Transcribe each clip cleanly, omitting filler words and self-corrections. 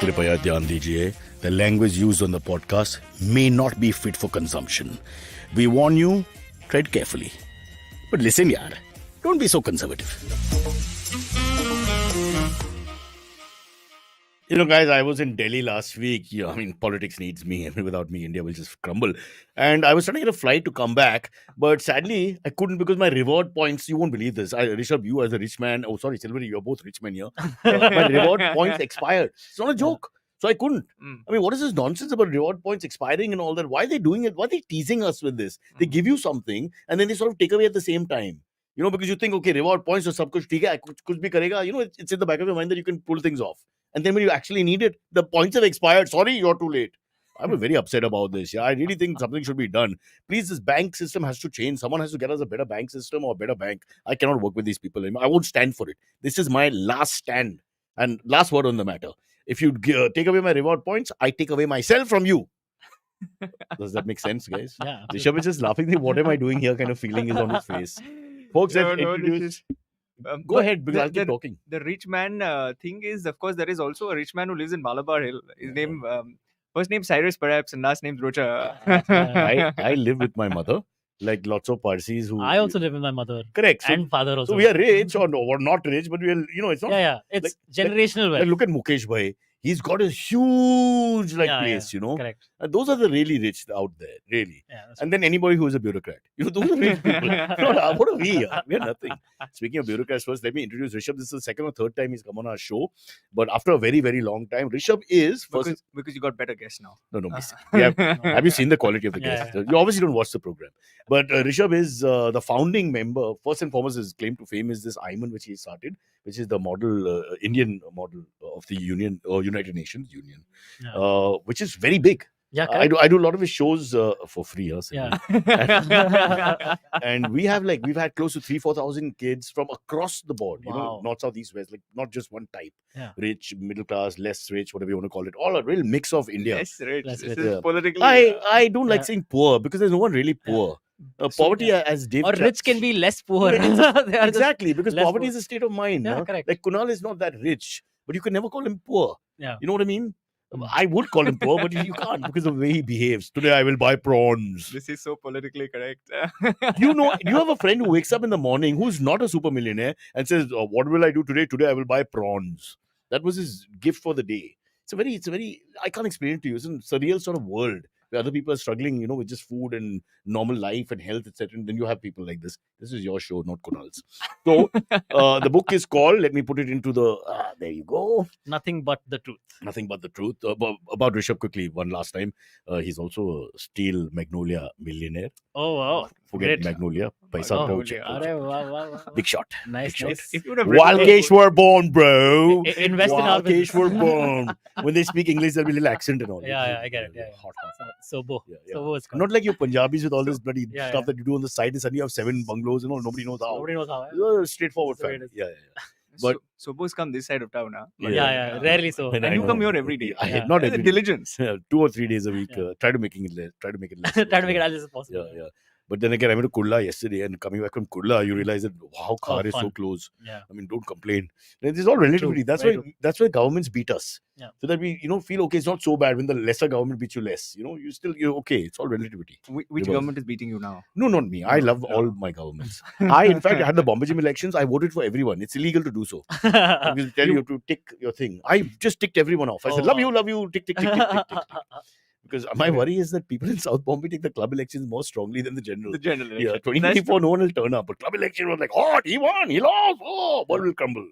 कृपया ध्यान दीजिए, the language used on the podcast may not be fit for consumption. We warn you, tread carefully. But listen, yaar, don't be so conservative. You know, guys, I was in Delhi last week. Yeah, I mean, politics needs me. I mean, without me, India will just crumble. And I was trying to get a flight to come back, but sadly, I couldn't because my reward points, you won't believe this. Rishabh, you as a rich man, oh, sorry, Silvery, you're both rich men here. My reward points expired. It's not a joke. So I couldn't. I mean, what is this nonsense about reward points expiring and all that? Why are they doing it? Why are they teasing us with this? They give you something and then they sort of take away at the same time. You know, because you think, okay, reward points or sab kuch theek hai, kuch bhi karega. You know, it's in the back of your mind that you can pull things off. And then when you actually need it, the points have expired. Sorry, you're too late. I'm very upset about this. Yeah, I really think something should be done. Please, this bank system has to change. Someone has to get us a better bank system or a better bank. I cannot work with these people anymore. I won't stand for it. This is my last stand and last word on the matter. If you take away my reward points, I take away myself from you. Does that make sense, guys? Yeah. Rishabh is just laughing. What am I doing here? Kind of feeling is on his face. Folks, let's introduce. Go ahead, because I'll keep talking. The rich man thing is, of course, there is also a rich man who lives in Malabar Hill. His name, first name Cyrus perhaps, and last name Rocha. I live with my mother, like lots of Parsis who. I also live with my mother. Correct. So, And father also. so we are rich or not rich, but we are, you know, it's not. Yeah. It's generational wealth. Like, look at Mukesh Bhai. He's got a huge place, you know. Correct. And those are the really rich out there, really. Yeah, And then anybody who is a bureaucrat. You know, those are rich people. What are we? We are nothing. Speaking of bureaucrats, first, let me introduce Rishabh. This is the second or third time he's come on our show. But after a very, very long time, Rishabh is first. Because you got better guests now. No. Have you seen the quality of the guests? You obviously don't watch the program. But Rishabh is the founding member. First and foremost, his claim to fame is this Ayman, which he started, which is the model, Indian model of the Union or United Nations Union, which is very big. Yeah, I do a lot of his shows for free. Yeah. And we've had close to 3,000-4,000 kids from across the board. You know, Wow. north, south, east, west, like not just one type. Yeah. Rich, middle class, less rich, whatever you want to call it. All a real mix of India. Yes, right. That's This right. is politically. I don't like saying poor because there's no one really poor. Poverty, as Dave. Or rich can be less poor. They are just Exactly, because less poverty poor. is a state of mind. Yeah, no? correct. Like Kunal is not that rich, but you can never call him poor. Yeah. You know what I mean? I would call him poor, but you can't because of the way he behaves. Today I will buy prawns. This is so politically correct. You have a friend who wakes up in the morning who's not a super millionaire and says, "What will I do today? Today I will buy prawns." That was his gift for the day. It's a very. I can't explain it to you. It's a surreal sort of world where other people are struggling, with just food and normal life and health, etc. And then you have people like this. This is your show, not Kunal's. So the book is called. Let me put it into the. There you go. Nothing but the truth. Nothing but the truth. About Rishabh quickly, one last time. He's also a steel magnolia millionaire. Oh, wow. Forget Great. magnolia. Paisa Magnolia. Wow. Big shot. Nice. Big shot. Nice. If you would have written Walkesh were born, bro. Invest in our Walkesh were born. When they speak English, there'll be a little accent and all. Yeah, I get it. Yeah. Hot. Sobo. Yeah. Sobo is Not like you Punjabis with all this bloody Yeah, stuff yeah. that you do on the side, and suddenly you have 7 bungalows. Nobody knows how. Nobody knows how. Straightforward That's the way fact. it is. Yeah. But- Sobos come this side of town, huh? Yeah. Rarely so. And And I you know. come here every day. Yeah. Not There's a every day. diligence. 2 or 3 days a week. Yeah. Try to make it less. Try to make it less. Try to make it as possible. Yeah. But then again, I went to Kurla yesterday, and coming back from Kurla, you realize that wow, Khar is so fun. close. Yeah. I mean, don't complain. And this is all relativity. True. That's why governments beat us. Yeah. So that we, feel okay. It's not so bad when the lesser government beats you less. You're okay. It's all relativity. Which Because- government is beating you now? No, not me. I love all my governments. In fact, I had the Bombay Gym elections. I voted for everyone. It's illegal to do so. Because tell you to tick your thing. I just ticked everyone off. I said, Oh, love wow. you, tick. Because my worry is that people in South Bombay take the club elections more strongly than the general. The general election. Yeah, 2024, no one will turn up. But club election was like, he won, he lost, world will crumble.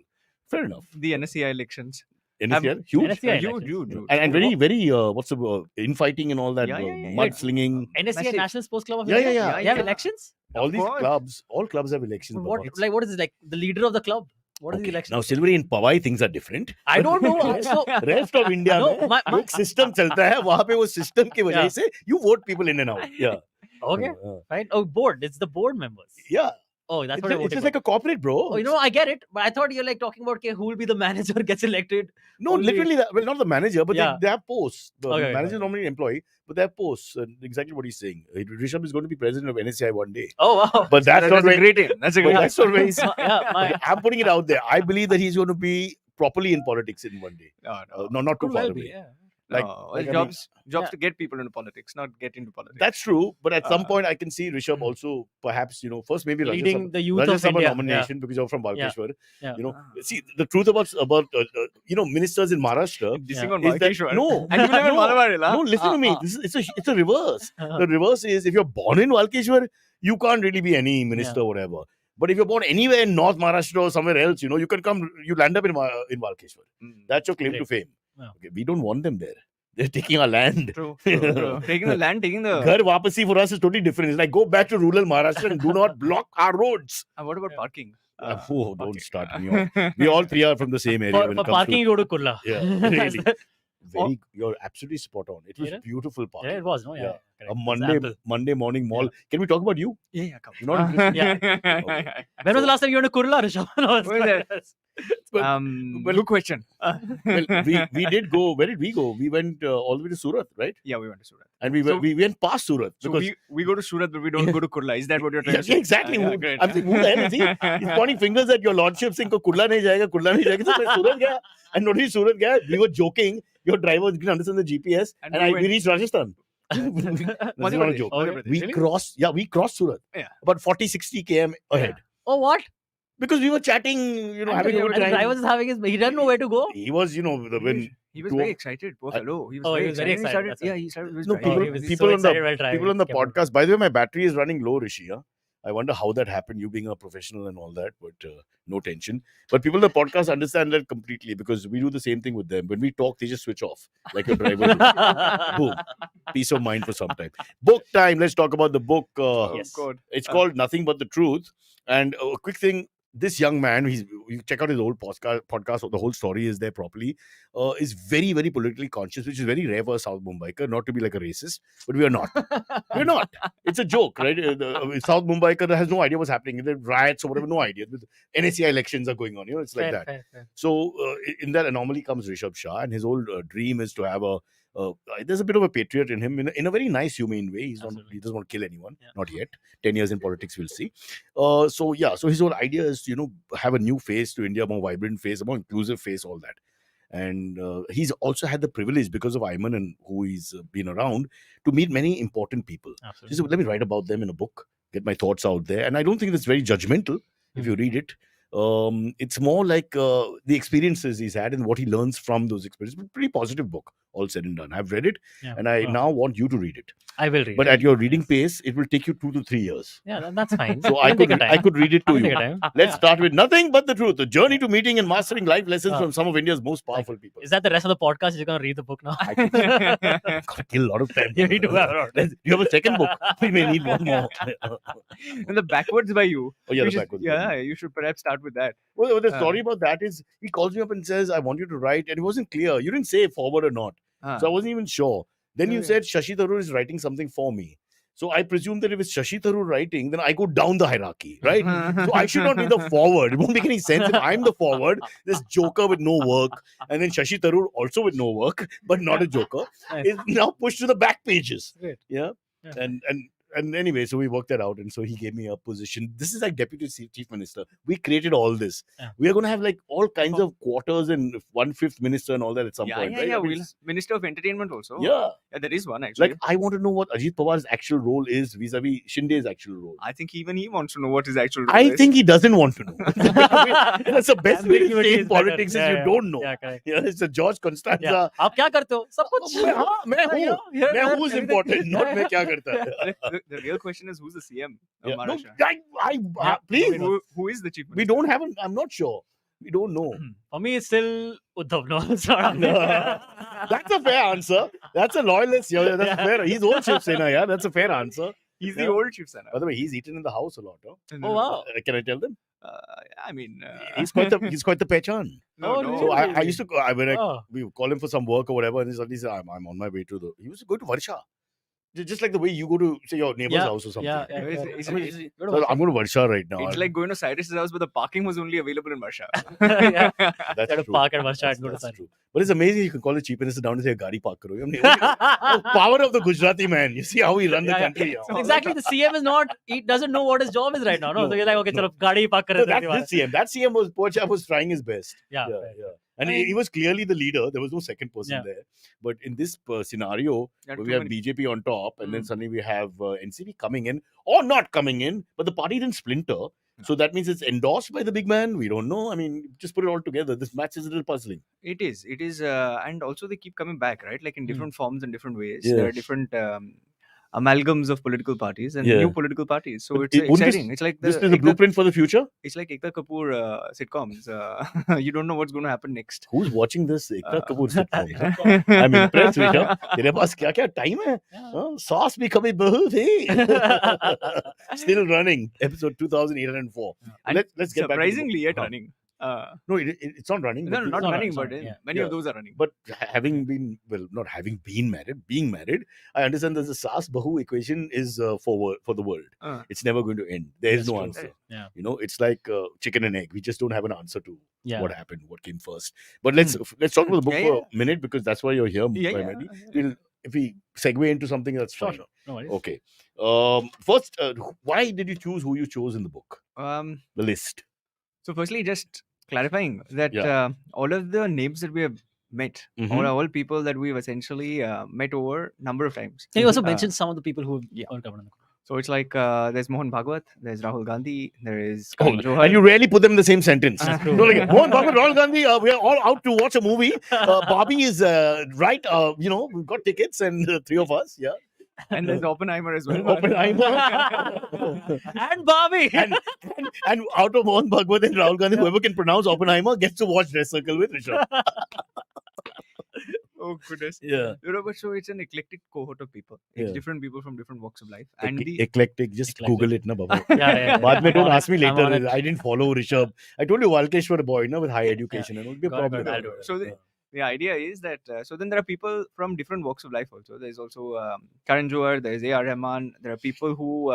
Fair enough. The NSCI elections. NSCR, huge. NSCI Huge. elections. And very, very, what's the infighting and all that, Yeah. mudslinging. NSCI Massive. National Sports Club of Yeah, India? yeah. They have Yeah. elections? All Of these course. all clubs have elections. What Baba. what is it like? The leader of the club? What is the Okay. election? Now, Silvery in Powai, things are different. I don't know. So, Rest of India No, में my- एक system चलता है वहाँ पे वो system की वजह Yeah. से you vote people in and out. Yeah. okay, fine. Oh, board. It's the board members. Yeah. Oh, that's It's, what I it's voted just for. like a corporate, bro. Oh, you know, I get it, but I thought you're like talking about okay, who will be the manager gets elected. No, only- literally, well, not the manager, but Yeah. they have posts. The Okay, manager is okay. normally an employee, but they have posts. And exactly what he's saying. Rishabh is going to be president of NSCI one day. Oh wow. But that's not That's a where. great aim. That's a But great that's not where he's. Yeah, my Okay, I'm putting it out there. I believe that he's going to be properly in politics in one day. No, No, not too could far well away. be. Yeah. Like, no. like, I mean, jobs Yeah. to get people into politics, not get into politics. That's true. But at some Uh, point, I can see Rishabh also perhaps, first maybe Leading the youth Rajya of Sabha India. nomination because you're from Yeah. Balkeshwar. Yeah. See, the truth about ministers in Maharashtra dissing Yeah. on is that Balkeshwar. no, And you live in no, Malabar Hill, huh? no, listen to me. It's a reverse. The reverse is if you're born in Balkeshwar, you can't really be any minister or whatever. But if you're born anywhere in North Maharashtra or somewhere else, you can come, you land up in Balkeshwar. That's your claim to Great. fame. Yeah. Okay, we don't want them there. They're taking our land. True. Taking the land, taking the. Ghar wapasi for us is totally different. It's like go back to rural Maharashtra and do not block our roads. What about Yeah. parking? Don't start me off. We all three are from the same area. For, when for it comes parking, you go to Kurla. Yeah, really. You're absolutely spot on. It was Yeah. beautiful parking. Yeah, it was. No, yeah. Yeah. Correct. A It's ample. Monday morning mall. Yeah. Can we talk about you? Yeah, come. You're not interested? Yeah. When was the last time you went to Kurla, Rishabh? No, it's Where is not- Well, Good question. Well, we did go. Where did we go? We went all the way to Surat, right? Yeah, we went to Surat. And we went past Surat So because we go to Surat, but we don't go to Kurla. Is that what you're trying yeah, to say? exactly. Yeah, great. I'm saying, who the hell is he? He's pointing fingers at your lordship, saying, Kurla nahi jayega, Kurla nahi jayega. So मैं Surat gaya. And not only Surat gaya, we were joking. Your driver didn't understand the GPS, And and we we went- reached Rajasthan. This is not a joke. Okay. Madhya Pradesh, We really? crossed Surat. Yeah. About 40-60 km ahead. Oh, what? Because we were chatting, having a good And the time. driver is having his. He doesn't know where to go. He was, when He was to- very excited. Poor fellow. He was very excited. excited. That's Yeah, why. he started. He was No, driving. Oh, people- he was people so on the- excited while driving. people on the Kept on- podcast. By the way, my battery is running low, Rishi. Huh? I wonder how that happened. You being a professional and all that, but no tension. But people on the podcast understand that completely because we do the same thing with them. When we talk, they just switch off like your driver. Boom, peace of mind for some time. Book time. Let's talk about the book. Yes. God. It's called Nothing But the Truth. And a quick thing. This young man, you check out his old podcast. The whole story is there properly. Is very, very politically conscious, which is very rare for a South Mumbaiker. Not to be like a racist, but we are not. We're not. It's a joke, right? South Mumbaiker has no idea what's happening. The riots or whatever, no idea. NSCI elections are going on. It's like Fair, that. fair. So in that anomaly comes Rishabh Shah, and his whole dream is to have there's a bit of a patriot in him in a very nice, humane way. He doesn't want to kill anyone, not yet. 10 years in politics, we'll see. So his whole idea is to have a new face to India, a more vibrant face, a more inclusive face, all that. And he's also had the privilege because of Ayman and who he's been around to meet many important people. Absolutely. So let me write about them in a book, get my thoughts out there. And I don't think that's very judgmental if you read it. It's more like the experiences he's had and what he learns from those experiences. Pretty positive book, all said and done. I've read it, and I now want you to read it. I will read. But it. at your reading pace, it will take you 2 to 3 years. Yeah, that's fine. So I'll take a time. I could read it to I'll you. take a time. Let's Yeah. start with Nothing But the Truth: The Journey to Meeting and Mastering Life Lessons from some of India's most powerful people. Is that the rest of the podcast? You're gonna read the book now. Gotta kill a lot of time. You need to have a lot. You have a second book. We may need one more. And the backwards by you. Oh yeah, You the should- backwards. yeah, you should perhaps start with that. Well, the story about that is he calls me up and says, "I want you to write," and it wasn't clear. You didn't say forward or not, so I wasn't even sure. Then you Okay. said Shashi Tharoor is writing something for me. So I presume that if it's Shashi Tharoor writing, then I go down the hierarchy, right? So I should not be the forward. It won't make any sense if I'm the forward, this joker with no work, and then Shashi Tharoor also with no work, but not a joker, Nice. is now pushed to the back pages. Great. Yeah. Yeah. And anyway, so we worked that out, and so he gave me a position. This is like deputy chief minister. We created all this. Yeah. We are going to have like all kinds of quarters and 1/5 minister and all that at some Yeah, point, yeah, right? yeah. I mean, We'll, Minister of Entertainment also. yeah. Yeah, there is one actually. Like I want to know what Ajit Pawar's actual role is vis-a-vis Shinde's actual role. I think even he wants to know what his actual role I is. think he doesn't want to know. That's the best way to Ambiguity stay is in better. politics is Yeah, you yeah. don't know. Yeah, correct. Yeah, it's a George Constanza. Yeah. आप क्या करते हो? सब कुछ. मैं हूँ. Yeah, मैं who's everything. important, not मैं क्या करता है. The real question is who's the CM of Yeah. No, Maharashtra? please. Who is the chief We minister? don't have. I'm not sure. We don't know. For me, it's still Uddhav. No, it's not. That's a fair answer. That's a loyalist. Yeah, that's fair. He's old Shiv Sena. Yeah, that's a fair answer. He's Yeah. the old Chief Sena. By the way, he's eaten in the house a lot. Huh? Oh wow. Can I tell them? I mean, He's quite the pechan. no, Oh, no. So I Really? used to go. When Oh. we would call him for some work or whatever, and he suddenly said, "I'm on my way to the." He used to go to Varsha. Just like the way you go to, say, your neighbor's Yeah, house or something. yeah, It's, yeah. it's, I mean, it's, Go to so Varsha. I'm going to Varsha right now. it's like going to Cyrus's house, but the parking was only available in Varsha. Yeah. That's Gotta true. park at Varsha and go to That's Cyrus. true. But it's amazing you can call it cheap and it's down to say gari park karo. I mean, the power of the Gujarati man. You see how we run the Yeah, yeah. country. So Exactly. The CM is not. He doesn't know what his job is right now. No, No, so you're like, okay, no. chalo, gaadi park kar No, dete that's hain this CM. That CM was, poor chap was trying his best. Yeah, Yeah, fair. yeah. And I he mean- was clearly the leader. There was no second person Yeah. there. But in this scenario, There are where too we have many- BJP on top, and then Mm. suddenly we have NCP coming in or not coming in, but the party didn't splinter. So that means it's endorsed by the big man. We don't know. I mean, just put it all together. This match is a little puzzling. It is, and also they keep coming back, right? Like in different forms and different ways. Yeah. There are different amalgams of political parties and Yeah. new political parties. So But it's wouldn't this- exciting. It's like This is the Ekta, blueprint for the future. it's like Ekta Kapoor sitcoms. You don't know what's going to happen next. Who's watching this Ekta Kapoor sitcom? Yeah. I'm impressed, Rishabh. तेरे पास क्या क्या time है? Sauce भी कभी बहू थी. Still running. Episode 2804. And Let's get back to the surprisingly yet book. running. No, it's not running. No, but no, it's not not running, running, but sorry, yeah. many Yeah. of those are running. But having been, well, not having been married, being married, I understand that the Saas Bahu equation is for the world. Uh. It's never going to end. There is That's no true. answer. Yeah. You know, it's like chicken and egg. We just don't have an answer to Yeah. what happened, what came first. But let's talk about the book Yeah, for a minute because that's why you're here Yeah, primarily. yeah. If we segue into something, that's Sure, fine. sure. No worries. Okay. First, why did you choose who you chose in the book? The list. So firstly, just clarifying that Yeah. all of the names that we have met, Mhm. all people that we've essentially met over number of times. Can you also Uh, mention some of the people who yeah. are covered in the book? So it's like there's Mohan Bhagwat, there's Rahul Gandhi, there is Oh, Karan Johar. and you rarely put them in the same sentence. That's No, true. like, Mohan Bhagwat, Rahul Gandhi, we are all out to watch a movie. Bobby is right. We've got tickets and three of us. Yeah. And there's Oppenheimer as well. Oppenheimer. And Bobby. and out of Mohan Bhagwat and Rahul Gandhi, whoever can pronounce Oppenheimer gets to watch Dress Circle with Rishabh. Oh goodness. Yeah. You know, but so it's an eclectic cohort of people. It's Yeah. different people from different walks of life. And Eclectic. Just Eclectic. Google it, na, Babu. yeah. बाद में don't ask me I'm on later. it. I didn't follow Rishabh. I told you Valkeshwar boy, with high education. And it would be a Got it, problem. got it. I'll do it. So the idea is that so then there are people from different walks of life also. There's also Karan Johar, there's A.R. Rahman. There are people who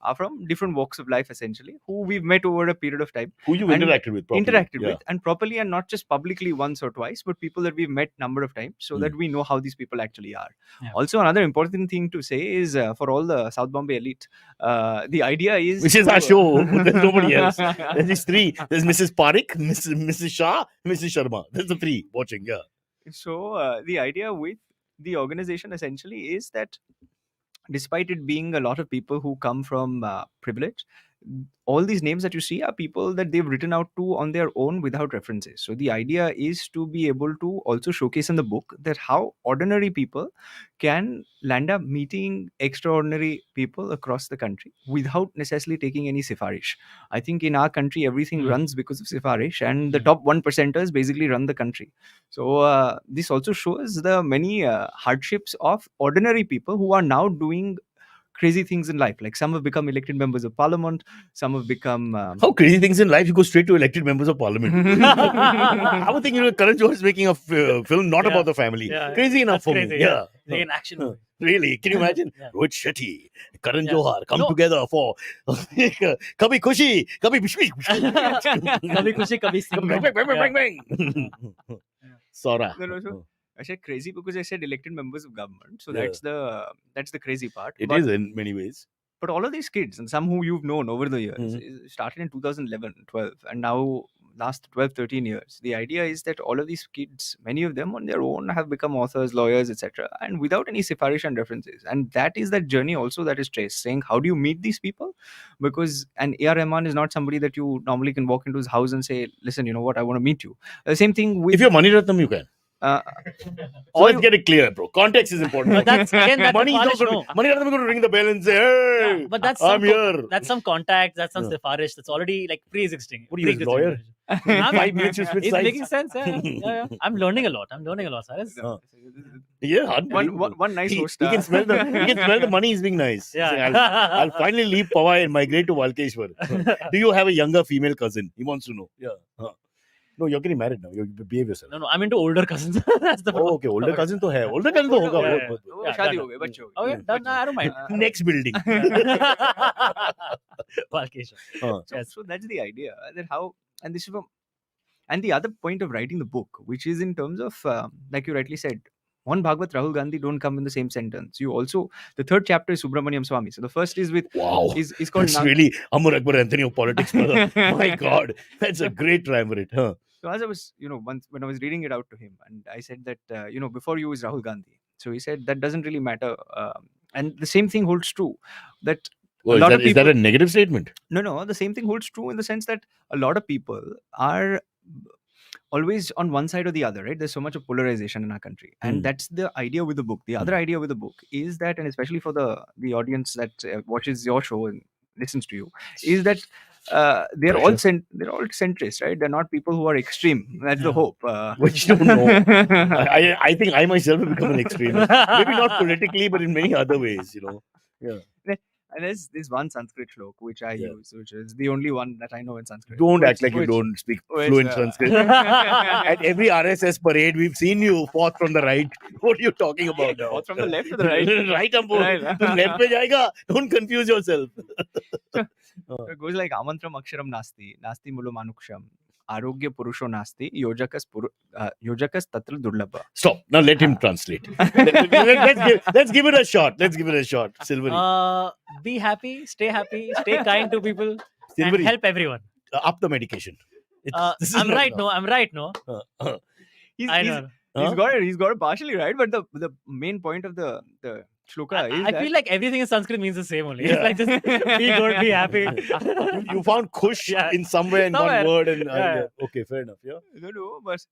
are from different walks of life essentially, who we've met over a period of time, Who you And interacted with properly. interacted Yeah. with, and properly, and not just publicly once or twice, but people that we've met number of times, so that we know how these people actually are. Yeah. Also, another important thing to say is for all the South Bombay elite, the idea is Which is our show. There's nobody else. There's these three. There's Mrs. Parik, Mrs. Shah, Mrs. Sharma. There's the three watching. Yeah. So the idea with the organization essentially is that despite it being a lot of people who come from privilege, all these names that you see are people that they've written out to on their own without references. So the idea is to be able to also showcase in the book that how ordinary people can land up meeting extraordinary people across the country without necessarily taking any sifarish. I think in our country everything runs because of sifarish, and the top 1%ers basically run the country. So this also shows the many hardships of ordinary people who are now doing crazy things in life. Like some have become elected members of parliament, some have become How crazy things in life, you go straight to elected members of parliament. I would think, Karan Johar is making a film not Yeah. about the family. Yeah. Crazy enough That's for crazy, me. yeah. Yeah. Like an action movie. Really? Can you imagine? Yeah. Rohit Shetty, Karan Yeah. Johar come No. together for Kabhi Khushi, Kabhi Bishmi. Kabhi khushi, kabhi Bang, bang, bang, bang, bang, bang. Sora. No, so I said crazy because I said elected members of government. So Yeah. that's the crazy part. It But- is in many ways. But all of these kids, and some who you've known over the years, Mhm. started in 2011, 12, and now last 12, 13 years. The idea is that all of these kids, many of them on their own, have become authors, lawyers, etc., and without any sifarish and references. And that is that journey also that is traced, saying how do you meet these people? Because an A.R. Rahman is not somebody that you normally can walk into his house and say, listen, you know what, I want to meet you. The same thing with... If you're Mani Ratnam, you can. uh, So let's get it clear, bro. Context is important. But that's again that's Money is not sifarish, going no. to. Money Ratnam is going to ring the bell and say, "Hey, Yeah, but that's I'm some here." that's some contact, that's some Yeah. sifarish, that's already like pre-existing. What are you, a pre-existing lawyer? relationship. I'm- 5 minutes you switch It's sides. making sense. Yeah. I'm learning a lot. Cyrus. Yeah, one nice he host. can smell the money is being nice. Yeah. Saying, I'll finally leave Powai and migrate to Valkeshwar. Do you have a younger female cousin? He wants to know. Yeah. No, you're getting married now. You behave yourself. No, I'm into older cousins. That's the Oh, problem. okay. Older cousin to hai. Older cousin to hoga. Yeah, बहुत, yeah. बहुत, बहुत. वो Yeah, शादी done. हो गई, बच्चे हो गए. Oh yeah, done. I don't mind. Next building. Balkesha. Yes. So that's the idea. That how, and this is from, and the other point of writing the book, which is in terms of, like you rightly said, Mohan Bhagwat, Rahul Gandhi don't come in the same sentence. You also, the third chapter is Subramaniam Swamy. So the first is with, Wow. is called That's really Amar Akbar Anthony of politics, brother. My God. That's a great triumvirate. Huh? So as I was, once when I was reading it out to him, and I said that, before you is Rahul Gandhi. So he said that doesn't really matter. And the same thing holds true. That Well, lot of is that people- a negative statement? No, the same thing holds true in the sense that a lot of people are always on one side or the other, right? There's so much of polarization in our country, and Hmm. that's the idea with the book. The other idea with the book is that, and especially for the audience that watches your show and listens to you, is that they're all they're all centrist, right? They're not people who are extreme. That's the Yeah. hope. Which you don't know. I think I myself have become an extremist. Maybe not politically, but in many other ways, Yeah. And there's this one Sanskrit shlok which I Yeah. use, which is the only one that I know in Sanskrit. Don't act like you which- don't speak which, fluent uh, Sanskrit. At every RSS parade, we've seen you fourth from the right. What are you talking about now? Fourth from the left to the right. right, Ambo. Right. तुम left पे जाएगा. Don't confuse yourself. So it goes like amantram aksharam nasti, nasti mulo manuksham, arogya purusho nasti, yojakas tatra durlabha. Stop. Now let him translate. Let's give it a shot. Let's give it a shot. Silvery. Be happy, stay kind to people, and Silvery. help everyone. Up the medication. This is I'm not right, enough. no. I'm right, no. He's, I he's, know. he's got it partially right, but the main point of the shloka is I that feel like everything in Sanskrit means the same only. Yeah. It's like just be good, be happy. You found kush Yeah. in somewhere in Somewhere. one word. And Yeah. yeah. Okay, fair enough. Yeah. No, but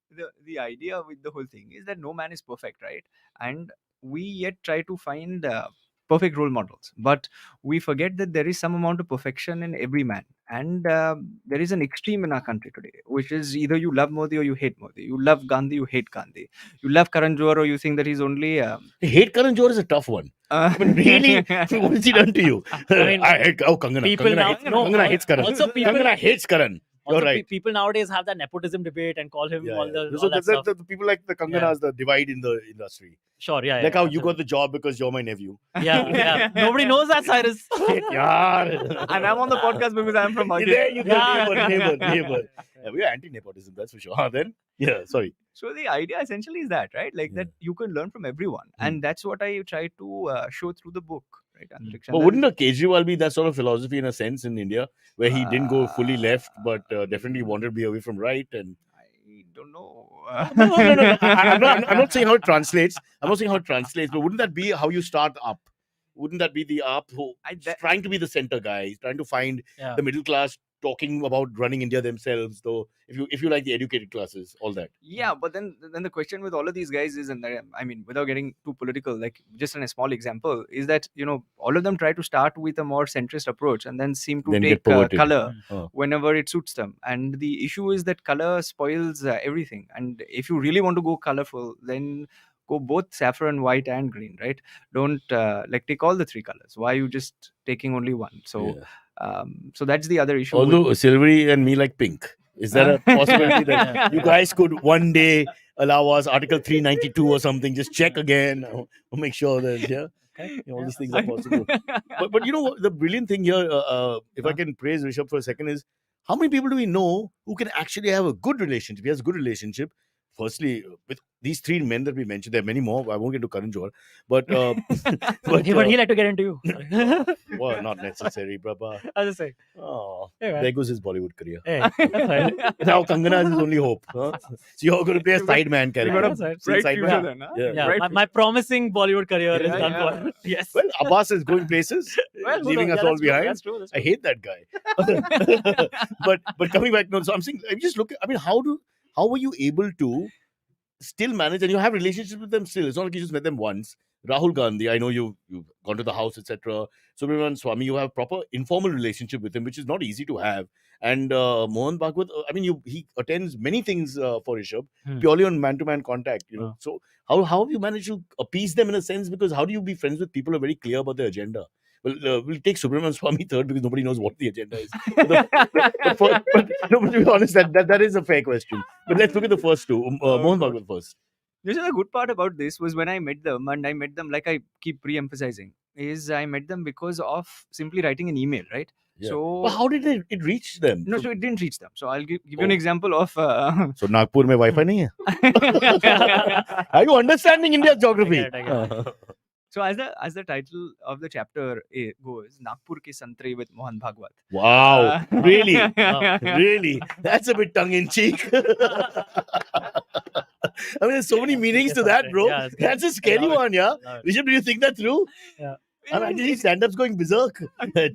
the idea with the whole thing is that no man is perfect, right? And we yet try to find perfect role models, but we forget that there is some amount of perfection in every man, and there is an extreme in our country today, which is either you love Modi or you hate Modi. You love Gandhi, you hate Gandhi. You love Karan Johar, or you think that he's only. Hate Karan Johar is a tough one. I mean, really, what has he done to you? I mean, I hate Kangana. people Kangana now- hates, no, Kangana hates Karan. also people- Kangana hates Karan. You're Also, right. people nowadays have that nepotism debate and call him Yeah, all, yeah. the, So all that stuff. the people like the Kanganas, the divide in the industry. Sure, yeah. Like yeah, how you got the job because you're my nephew. yeah. Nobody knows that, Cyrus. Shit, yaar. And I'm on the podcast because I'm from Bhagir. There you go, Yeah. neighbor. Yeah, we are anti-nepotism, that's for sure. Then, yeah, sorry. So the idea essentially is that, right? Like that you can learn from everyone, and that's what I try to show through the book, right? Antariksh? And But that wouldn't is- a Kejriwal be that sort of philosophy in a sense in India, where he didn't go fully left, but definitely wanted to be away from right? And I don't know. no. I'm not saying how it translates. I'm not saying how it translates, but wouldn't that be how you start up? Wouldn't that be the up who trying to be the center guy, trying to find Yeah. the middle class, talking about running India themselves? Though, if you like the educated classes, all that. Yeah, but then the question with all of these guys is, and I mean, without getting too political, like just a small example is that all of them try to start with a more centrist approach and then seem to Then get take perverted. color Oh. whenever it suits them. And the issue is that color spoils everything. And if you really want to go colorful, then go both saffron, white, and green, right? Don't like take all the three colors. Why are you just taking only one? So. Yeah. So that's the other issue. with- Although Silvery and me like pink. Is that a possibility that Yeah. you guys could one day allow us Article 392 or something? Just check again. Or make sure that all these things are possible. But you know what? The brilliant thing here, if I can praise Rishabh for a second, is how many people do we know who can actually have a good relationship? He has a good relationship. Firstly, with these three men that we mentioned, there are many more. I won't get to Karan Johar, but but he like to get into you. well, not necessary, brother. I was just saying. Oh, Hey, man. there goes his Bollywood career. Hey, that's fine. Now Kangana is his only hope. Huh? So you're going to play a side man You character. got a That's right. Still bright side future man. then, huh? Yeah. Yeah, Bright my promising Bollywood career is Yeah, done yeah. for. Yes. Well, Abbas is going places, Well, leaving yeah, us all that's true, behind. That's true. That's I true. hate that guy. but coming back, no. So I'm saying, I just look. I mean, how were you able to still manage, and you have relationships with them still? It's not like you just met them once. Rahul Gandhi, I know you've gone to the house, etc. Subramanian Swamy, you have proper informal relationship with him, which is not easy to have. And Mohan Bhagwat, I mean, he attends many things for Rishabh purely on man-to-man contact. So how have you managed to appease them in a sense? Because how do you be friends with people who are very clear about their agenda? we'll take Subramanian Swamy third because nobody knows what the agenda is. But to be honest, that is a fair question. But let's look at the first two. Mohan God. Bhagwat first. You know, the good part about this was when I met them, and I met them, like I keep re-emphasizing, is I met them because of simply writing an email, right? Yeah. So, But how did it reach them? no, so it didn't reach them. So I'll give you an Oh. example of. So Nagpur mein Wi-Fi nahi hai? Are you understanding India's geography? I get it. So as the title of the chapter goes, Nagpur ke Santre with Mohan Bhagwat. Wow, really? Wow. Really? That's a bit tongue in cheek. I mean, there's so many meanings to that, bro. Yeah, it's good. That's a scary Love it. one, yeah. Love it. Rishabh, do you think that through? Yeah. I'm actually stand-ups going berserk.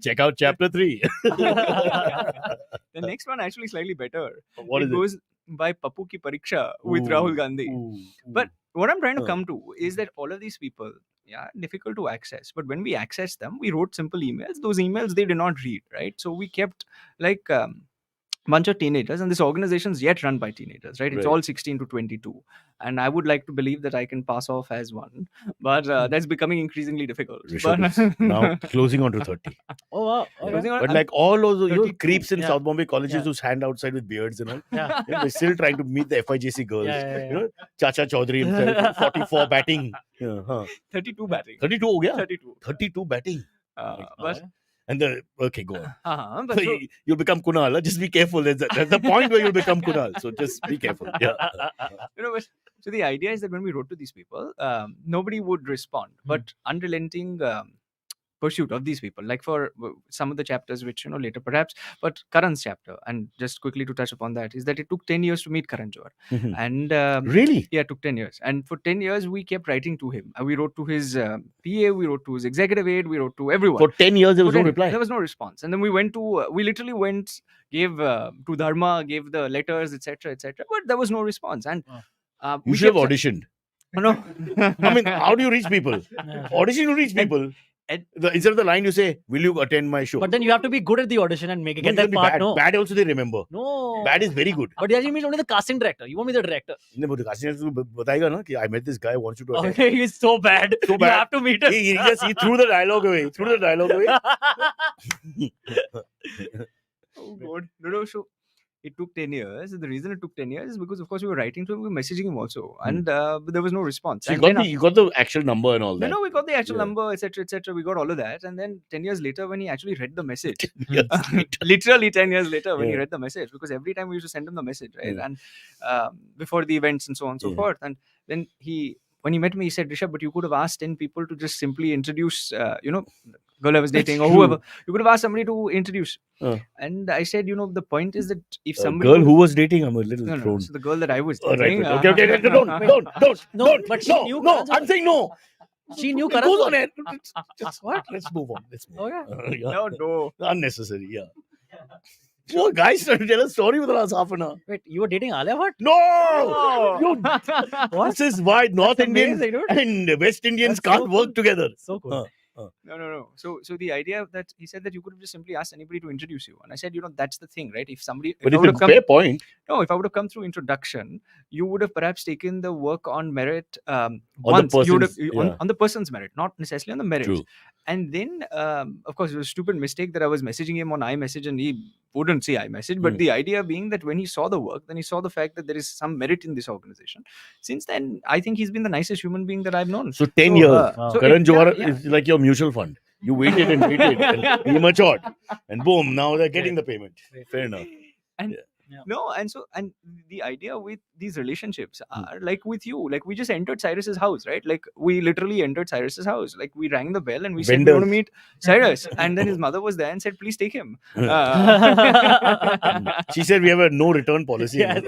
Check out chapter 3. The next one actually slightly better. What is it goes by Papu Ki Pariksha with Ooh, Rahul Gandhi. ooh, But what I'm trying to Huh. come to is that all of these people, yeah, difficult to access. But when we access them, we wrote simple emails. Those emails they did not read, right? So we kept like bunch of teenagers, and this organization is yet run by teenagers, right? It's Right. all 16 to 22, and I would like to believe that I can pass off as one, but that's becoming increasingly difficult. Rishabh But is now closing on to 30. Oh wow. Okay. Closing on- But I'm like all those 32. creeps in Yeah. South Bombay colleges Yeah. who stand outside with beards and all, Yeah. they're still trying to meet the FIJC girls. Yeah. You know, Chacha Chaudhary himself, 44 batting. Yeah, huh. 32 batting. 32 ho gaya? 32. 32 batting. But And okay, go on. but so, You'll become Kunal. Huh? Just be careful. There's the point where you'll become Kunal. So just be careful. Yeah. so the idea is that when we wrote to these people, nobody would respond, but unrelenting pursuit of these people, like for some of the chapters which later perhaps, but Karan's chapter, and just quickly to touch upon that, is that it took 10 years to meet Karan Johar. Mhm. And Really? yeah, it took 10 years, and for 10 years we kept writing to him. We wrote to his PA, we wrote to his executive aide, we wrote to everyone. For 10 years, there was For no 10 reply. There was no response, and then we went to we literally went, gave to Dharma, gave the letters, etc., but there was no response. And You we should have kept- auditioned. no. I mean, how do you reach people? Yeah. Audition to reach people. Instead of the line, you say, "Will you attend my show?" But then you have to be good at the audition and make it No, get you have that to be part. bad. No. Bad also they remember. No. Bad is very good. But you mean only the casting director. You won't be the director. नहीं, but the casting director को बताएगा ना कि I met this guy, I want you to attend. Okay, he's so bad. So You bad. have to meet him. He threw the dialogue away. He threw the dialogue away. Oh God. No, so it took 10 years. The reason it took 10 years is because, of course, we were writing to him, we were messaging him also. And but there was no response. So you And got then you got the actual number and all that. no, we got the actual Yeah. number, etc. We got all of that. And then 10 years later, when he actually read the message, Yes. literally 10 years later, when he Yeah. read the message, because every time we used to send him the message, right? Yeah. And before the events and so on and so Yeah. forth. And then when he met me, he said, Rishabh, but you could have asked 10 people to just simply introduce, the girl I was dating or true. whoever. You could have asked somebody to introduce. And I said, the point is that if A somebody. girl who was dating, I'm a little No, thrown. so the girl that I was Oh, dating. right. Okay. Don't. No, but she knew No, Karan Johar. I'm saying no. She knew It Karan goes Johar. on air. Just what? Let's move on. Okay. Yeah. No. Unnecessary. Yeah. So guys trying to tell a story for the last half an hour. Wait, you were dating Alia Bhatt? No. You, What? this is why North That's Indians amazing, dude. and West Indians That's so can't work cool. together. So cool. No. So the idea that he said that you could have just simply asked anybody to introduce you, and I said, that's the thing, right? If somebody, But I it's would a have come, fair point. no, if I would have come through introduction, you would have perhaps taken the work on merit the once. You would have person's- yeah. on the person's merit, not necessarily on the merits. True. And then, of course, it was a stupid mistake that I was messaging him on iMessage and he wouldn't see iMessage. But the idea being that when he saw the work, then he saw the fact that there is some merit in this organization. Since then, I think he's been the nicest human being that I've known. So 10 So, years. Wow. so Karan it- Johar yeah. is like your mutual fund. You waited and waited and he matured. And boom, now they're getting the payment. Fair enough. And Yeah. no, and the idea with these relationships are like with you, like we just entered Cyrus's house, right? Like we literally entered Cyrus's house. Like we rang the bell and we said we want to Vendors. meet Cyrus, and then his mother was there and said, "Please take him." She said we have a no return policy. Yeah.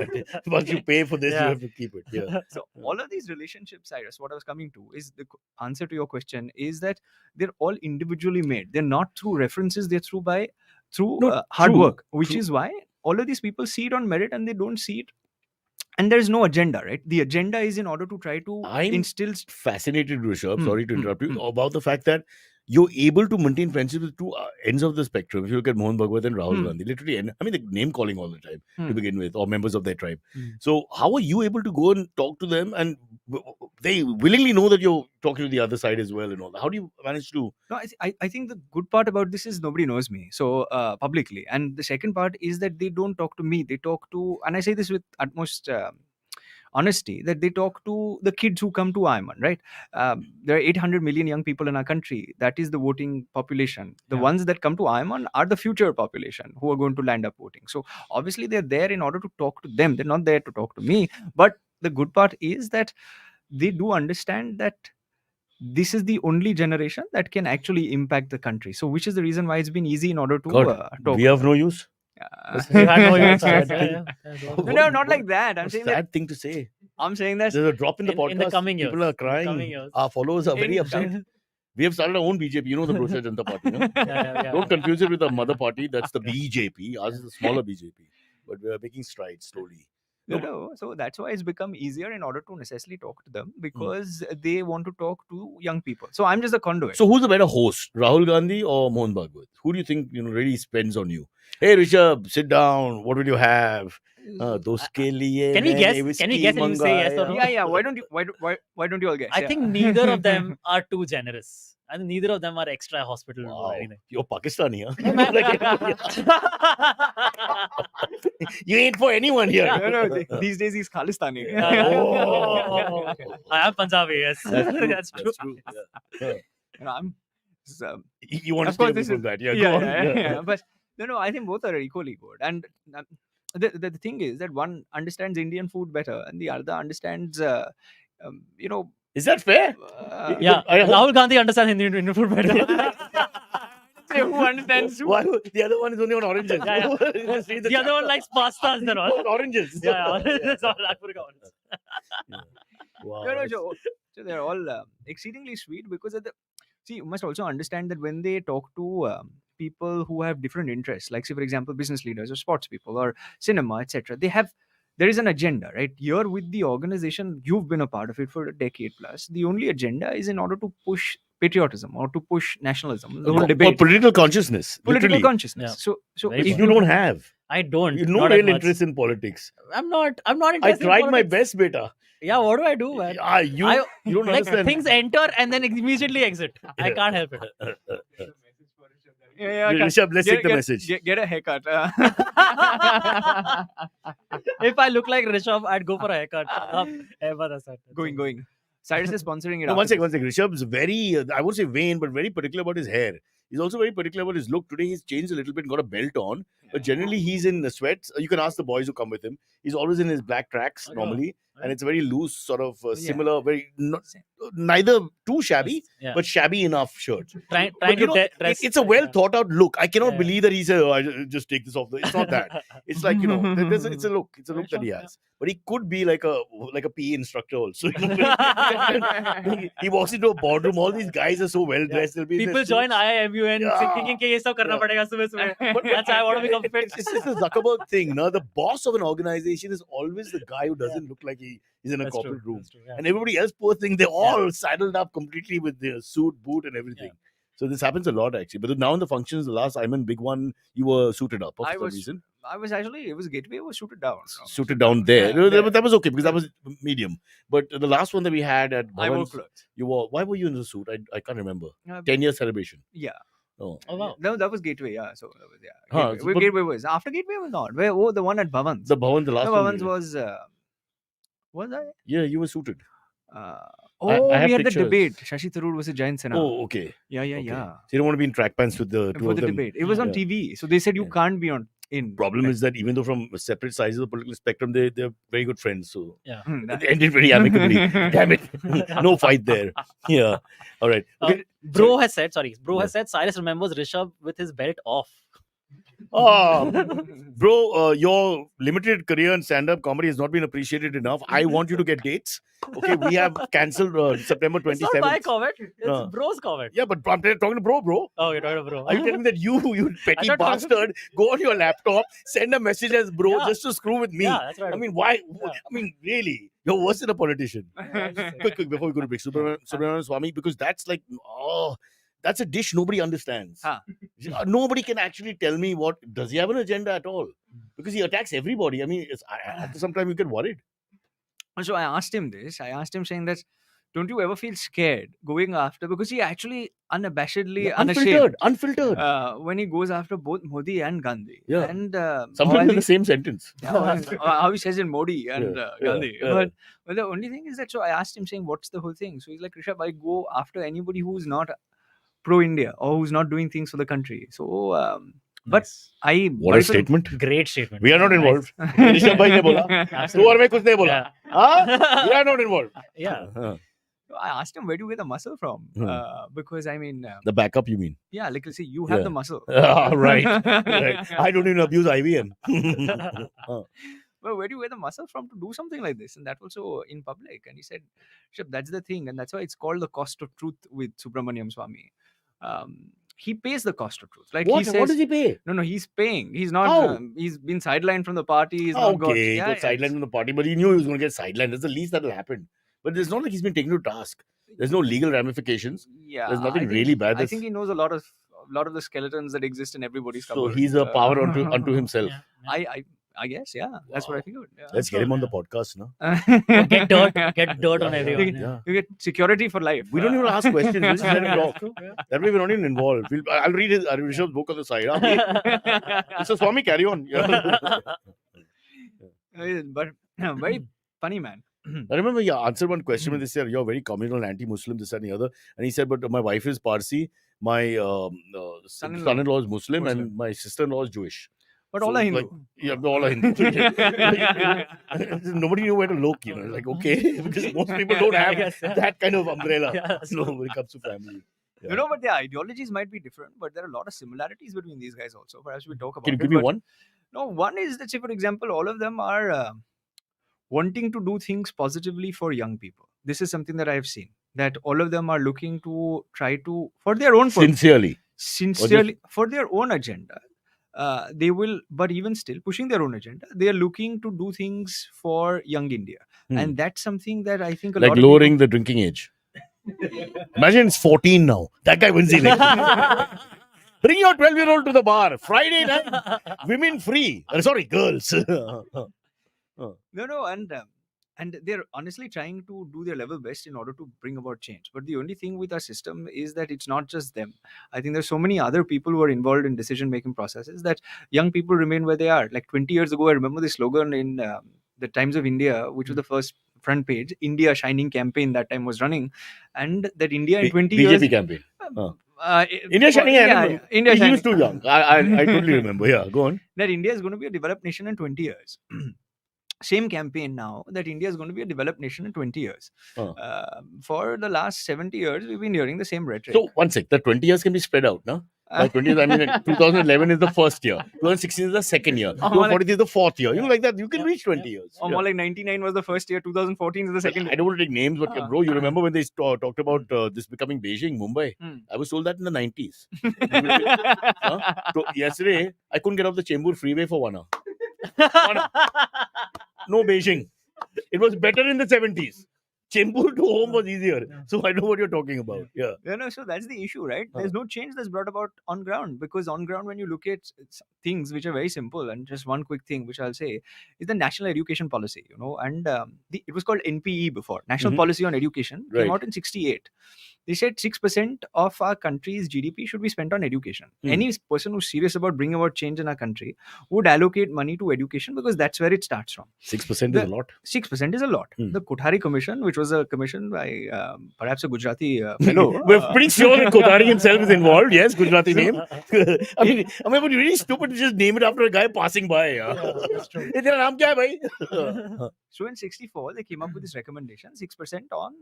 Once you pay for this, you Yeah. have to keep it. Yeah. So all of these relationships, Cyrus, what I was coming to is the answer to your question is that they're all individually made. They're not through references. They're through No, hard true, work, which true. is why all of these people see it on merit and they don't see it. And there's no agenda, right? The agenda is in order to try to I'm instill. fascinated, Rishabh, Hmm, sorry to hmm, interrupt you, hmm. about the fact that you're able to maintain friendships with two ends of the spectrum. If you look at Mohan Bhagwat and Rahul Hmm. Gandhi, literally, I mean, the name calling all the time Hmm. to begin with, or members of their tribe. Hmm. So, how are you able to go and talk to them? And they willingly know that you're talking to the other side as well and all that. How do you manage to? No, I think the good part about this is nobody knows me so publicly, and the second part is that they don't talk to me. They talk to, and I say this with utmost honesty, that they talk to the kids who come to Iman, right? There are 800 million young people in our country. That is the voting population. The Yeah. ones that come to Iman are the future population who are going to land up voting. So obviously they're there in order to talk to them. They're not there to talk to me. But the good part is that they do understand that this is the only generation that can actually impact the country. So which is the reason why it's been easy in order to God, talk. we have no use. You had no use. Sad Yeah, thing. yeah, yeah, No, no, not like that. I'm saying that. Sad thing to say. I'm saying that. There's a drop in the podcast. In the coming years. People are In the coming crying. years. Our followers are very In- upset. We have started our own BJP. You know the Bhole Janata Party. No? Yeah. Don't confuse it with the mother party. That's the BJP. Ours is the smaller BJP. But we are making strides slowly. No, so that's why it's become easier in order to necessarily talk to them, because they want to talk to young people. So I'm just a conduit. So who's the better host, Rahul Gandhi or Mohan Bhagwat? Who do you think really spends on you? Hey Rishabh, sit down. What will you have? Dost ke liye Can we maine guess? Can we whiskey guess and you say yes or mangaya. no? Yeah. Why don't you? Why don't you all guess? I Yeah. think neither of them are too generous. I think neither of them are extra hospital or Wow. anything. You're Pakistani, huh? Hey, man. You ain't for anyone here. No, these days he's Khalistani. Oh. I am Punjabi, yes. That's true. true. That's true. Yeah. You know, I'm. So, You want to Of stay course, away this from is- that. Yeah, go on. yeah. But no, I think both are equally good. And the thing is that one understands Indian food better, and the other understands, you know. Is that fair? Yeah, I hope- Rahul Gandhi understands Indian food better. Say who understands Why? The other one is only on oranges. Yeah, Just read The other one likes pastas and all. oranges. Yeah, that's all. I forgot. Wow. No, so they're all exceedingly sweet, because see, you must also understand that when they talk to people who have different interests, like say for example business leaders or sports people or cinema, etc., there is an agenda, right? You're with the organization, you've been a part of it for a decade plus. The only agenda is in order to push patriotism or to push nationalism, the whole Or debate, political consciousness. political literally. consciousness. Yeah. So Very if Which you don't have. I don't. You not no that real much. interest in politics. I'm not I interested. in tried my politics. best, beta. Yeah, what do I do, man? You I- don't Like understand. things enter and then immediately exit. I can't help it. yeah, Rishabh, let's take the message. Get a haircut. If I look like Rishabh, I'd go for a haircut. Going. Cyrus is sponsoring it. No, after one second. this. Rishabh's very, I won't say vain, but very particular about his hair. He's also very particular about his look. Today he's changed a little bit, got a belt on. But generally he's in the sweats. You can ask the boys who come with him. He's always in his black tracks Oh, normally. yeah. And it's a very loose, sort of Yeah. similar, very, neither too shabby, Yeah. but shabby enough shirt. Trying But you to know, dress. it's a well thought out look. I cannot Yeah. believe that he said, "Oh, I just take this off." It's not that. It's like, it's a look. It's a look that he Sure, has. But he could be like a PE instructor also. He walks into a boardroom. All these guys are so well dressed. They'll be in their People join suits. IIMU and Yeah. thinking कि ये सब करना Yeah. पड़ेगा सुबह But- That's why I want to become fit. It's just a Zuckerberg thing. No? The boss of an organization is always the guy who doesn't look like he's in a That's corporate true, room. that's true, yeah. And everybody else, poor thing, they're all saddled up completely with their suit, boot, and everything. So this happens a lot actually. But now in the functions, the last Iman big one, you were suited up for I some was reason. actually, it was Gateway, it was shooted down. Suited down there. Yeah, No, there. that was okay because that was medium. But the last one that we had at I wore Bhavan's, clothes. you wore. Why were you in the suit? I can't remember. Uh, 10-year celebration. Yeah. Oh. Oh wow. No, that was Gateway. Yeah. So that was Huh, Gateway. so- Where but- Gateway was after Gateway was not. The one at Bhavan's. The Bhavan, the last No, one. Bhavan's we did. was that? Yeah, you were suited. Oh, I have we had the pictures. debate. Shashi Tharoor versus Jain Sinha. Oh, okay. Yeah. Okay. So you don't want to be in track pants with the two For of the them. debate, it was on Yeah. TV, so they said you Yeah. can't be in. Problem is that even though from separate sides of the political spectrum, they're very good friends. So that- it ended very amicably. Damn it. No fight there. Yeah. All right. Okay. Bro has said, sorry, Yeah. has said Cyrus remembers Rishabh with his belt off. Oh, bro, your limited career in stand-up comedy has not been appreciated enough. I want you to get dates. Okay, we have cancelled September It's not my 27th. comment. It's No. bro's comment. Yeah, but I'm talking to bro. Oh, you're talking to bro. Are you telling me that you petty thought- bastard, go on your laptop, send a message as bro Yeah. just to screw with me? Yeah, that's right. I mean, why? Yeah. I mean, really? You're worse than a politician. Quick, before we go to break. Subramanian Swami, because that's like, that's a dish nobody understands. Huh. Nobody can actually tell me does he have an agenda at all? Because he attacks everybody. I mean, after some time you get worried. So I asked him this. I asked him saying that don't you ever feel scared going after, because he actually unabashedly, Yeah, unashamed, unfiltered. when he goes after both Modi and Gandhi. Yeah. And Sometimes in the same sentence. how he says in Modi and Gandhi. yeah. But the only thing is that, so I asked him saying, what's the whole thing? So he's like, Rishabh, I go after anybody who's not pro-India or who's not doing things for the country. So, but Nice. I... What a statement. Great statement. We are not Nice. involved. Rishabh bhai ne bola. Absolutely. Tu aur main kuch nahi bola. Yeah. Huh? We are not involved. Yeah. I asked him, where do you get the muscle from? Hmm. Because I mean, The backup, you mean? yeah, like, see, you have Yeah. the muscle. Right. Right. I don't even abuse IVN. Well, where do you get the muscle from to do something like this? And that also in public. And he said, Shab, that's the thing. And that's why it's called the cost of truth with Subramaniam Swami. He pays the cost of truth. Like What? he says, What does he pay? no, he's paying. He's not, How? he's been sidelined from the party. He's not got... Okay, he Yeah, got sidelined from the party, but he knew he was going to get sidelined. That's the least that will happen. But it's not like he's been taken to task. There's no legal ramifications. Yeah, There's I nothing think- really bad. I think he knows a lot of the skeletons that exist in everybody's So cupboard. he's a power unto himself. Yeah. I guess, yeah. That's what I figured. Yeah. Let's get him on the podcast now. Get dirt on Yeah, everyone. yeah. You get security for life. We don't even ask questions. We just let him talk. True, yeah. That way we're not even involved. I'll read his Rishabh's book on the side. So Swami, carry on. Yeah. But very funny man. I remember you answered one question when they said you're very communal, anti-Muslim, this and the other, and he said, "But my wife is Parsi, my son-in-law is Muslim, and my sister-in-law is Jewish." But So, all are Hindu. like, yeah, all are Hindu. Nobody knew where to look, like, okay, because most people don't I have guess, yeah. that kind of umbrella. Yeah, that's true. When it comes to family. Yeah. You know, but the ideologies might be different, but there are a lot of similarities between these guys also. Perhaps we talk about Can you it, give me but- one? No, one is that, say, for example, all of them are wanting to do things positively for young people. This is something that I have seen, that all of them are looking to try to, for their own purpose, sincerely, for their own agenda. They will, but even still pushing their own agenda, they are looking to do things for young India. And that's something that I think a Like lot of lowering the drinking age. Imagine it's 14 now. That guy wins the election. Bring your 12-year-old to the bar. Friday night, women free. Sorry, girls. No, and they're honestly trying to do their level best in order to bring about change. But the only thing with our system is that it's not just them. I think there's so many other people who are involved in decision-making processes that young people remain where they are. Like 20 years ago, I remember the slogan in the Times of India, which was the first front page, India Shining campaign that time was running. And that India in 20 years... BJP campaign. India India Shining. Yeah, India He Shining. was too young. I totally remember. Yeah, go on. That India is going to be a developed nation in 20 years. Same campaign now, that India is going to be a developed nation in 20 years. For the last 70 years, we've been hearing the same rhetoric. So, one sec. The 20 years can be spread out, no? Like 20 years, I mean, 2011 is the first year. 2016 is the second year. 2040 is the fourth year. Like that, you can reach 20 years. Or more like 99 was the first year, 2014 is the second year. I don't want to take names, but bro, you remember when they talked about this becoming Beijing, Mumbai? I was told that in the 90s. So yesterday, I couldn't get off the Chembur freeway for 1 hour. No Beijing. It was better in the 70s. Chembur to home was easier. So I know what you're talking about. Yeah. No, so that's the issue, right? There's no change that's brought about on ground, because on ground, when you look at things which are very simple, and just one quick thing which I'll say is the national education policy, and it was called NPE before, National Policy on Education, came out in 68. They said 6% of our country's GDP should be spent on education. Any person who's serious about bringing about change in our country would allocate money to education, because that's where it starts from. 6% is a lot. 6% is a lot. The Kothari Commission, which was a commission by perhaps a Gujarati fellow. We're pretty sure that Kothari himself is involved. Yes, Gujarati name. I mean, it would be really stupid to just name it after a guy passing by. That's true. Hey, tera naam kya hai, bhai? So in 64, they came up with this recommendation: 6% on,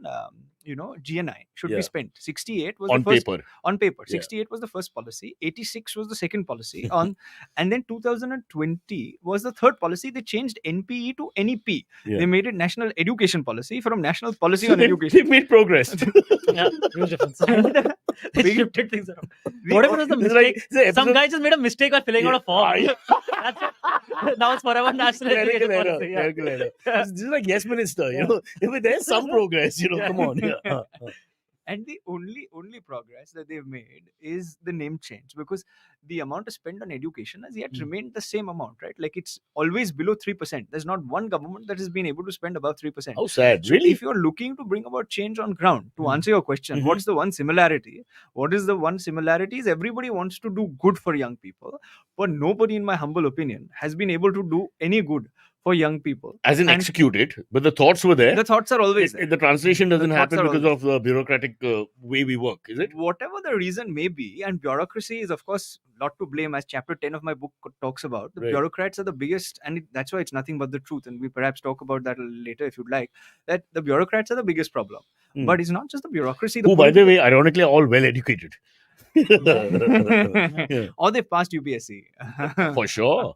GNI should be spent. 68 was On the first, paper. On paper, Yeah. 68 was the first policy. 86 was the second policy. And then 2020 was the third policy. They changed NPE to NEP. Yeah. They made it National Education Policy from National Policy So on they Education. made progress. Yeah, huge difference. They shifted things around. We- Whatever was the It's like, mistake, the some episode- guy just made a mistake while filling out a form. Yeah. That's it. Now it's forever national Clerical education error, policy. Yeah. clerical error. This is like yes minister, If there's some progress, come on. Yeah. And the only progress that they've made is the name change, because the amount spent on education has yet remained the same amount, right? Like it's always below 3%. There's not one government that has been able to spend above 3%. How sad, So really? if you're looking to bring about change on ground, to answer your question, what's the one similarity? What is the one similarity is everybody wants to do good for young people, but nobody, in my humble opinion, has been able to do any good for young people. As in And execute it, but the thoughts were there. the thoughts are always there. The translation doesn't thoughts happen are because always of the bureaucratic way we work, is it? Whatever the reason may be, and bureaucracy is of course not to blame, as chapter 10 of my book talks about. The Right. bureaucrats are the biggest, and that's why it's nothing but the truth, and we perhaps talk about that a little later if you'd like, that the bureaucrats are the biggest problem. But it's not just the bureaucracy. Who, by the way, ironically, are all well educated. Yeah. Or they've passed UPSC. For sure.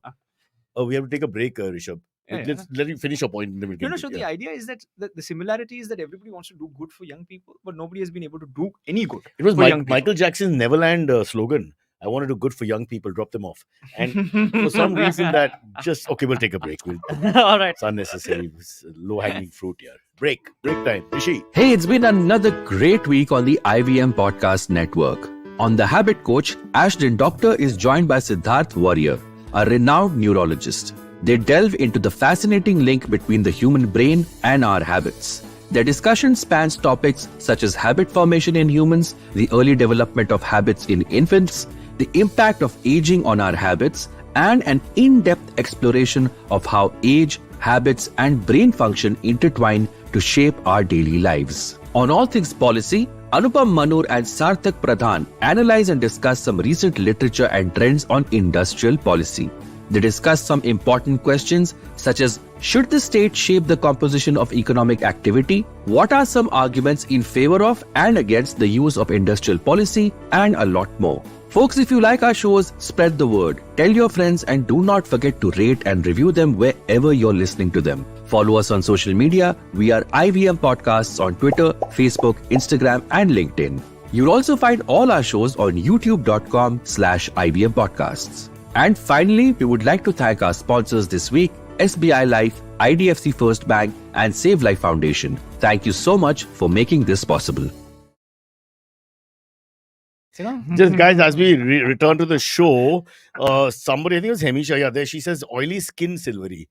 We have to take a break, Rishabh. Yeah, Let me finish your point. And then we No, can so yeah. the idea is that the similarity is that everybody wants to do good for young people, but nobody has been able to do any good It was for young people. Michael Jackson's Neverland slogan. I want to do good for young people, drop them off. And for some reason that just, okay, we'll take a break. All right. It's unnecessary. Low-hanging fruit here. Break time. Rishi. Hey, it's been another great week on the IVM Podcast Network. On The Habit Coach, Ashton Doctor is joined by Siddharth Warrior, a renowned neurologist. They delve into the fascinating link between the human brain and our habits. Their discussion spans topics such as habit formation in humans, the early development of habits in infants, the impact of aging on our habits, and an in-depth exploration of how age, habits, and brain function intertwine to shape our daily lives. On All Things Policy, Anupam Manur and Sarthak Pradhan analyze and discuss some recent literature and trends on industrial policy. They discuss some important questions such as, should the state shape the composition of economic activity? What are some arguments in favor of and against the use of industrial policy? And a lot more. Folks, if you like our shows, spread the word. Tell your friends and do not forget to rate and review them wherever you're listening to them. Follow us on social media. We are IVM Podcasts on Twitter, Facebook, Instagram, and LinkedIn. You'll also find all our shows on youtube.com/IVM Podcasts. And finally, we would like to thank our sponsors this week, SBI Life, IDFC First Bank, and Save Life Foundation. Thank you so much for making this possible. Just guys, as we return to the show, somebody, I think it was Hemisha, there she says oily skin Silvery.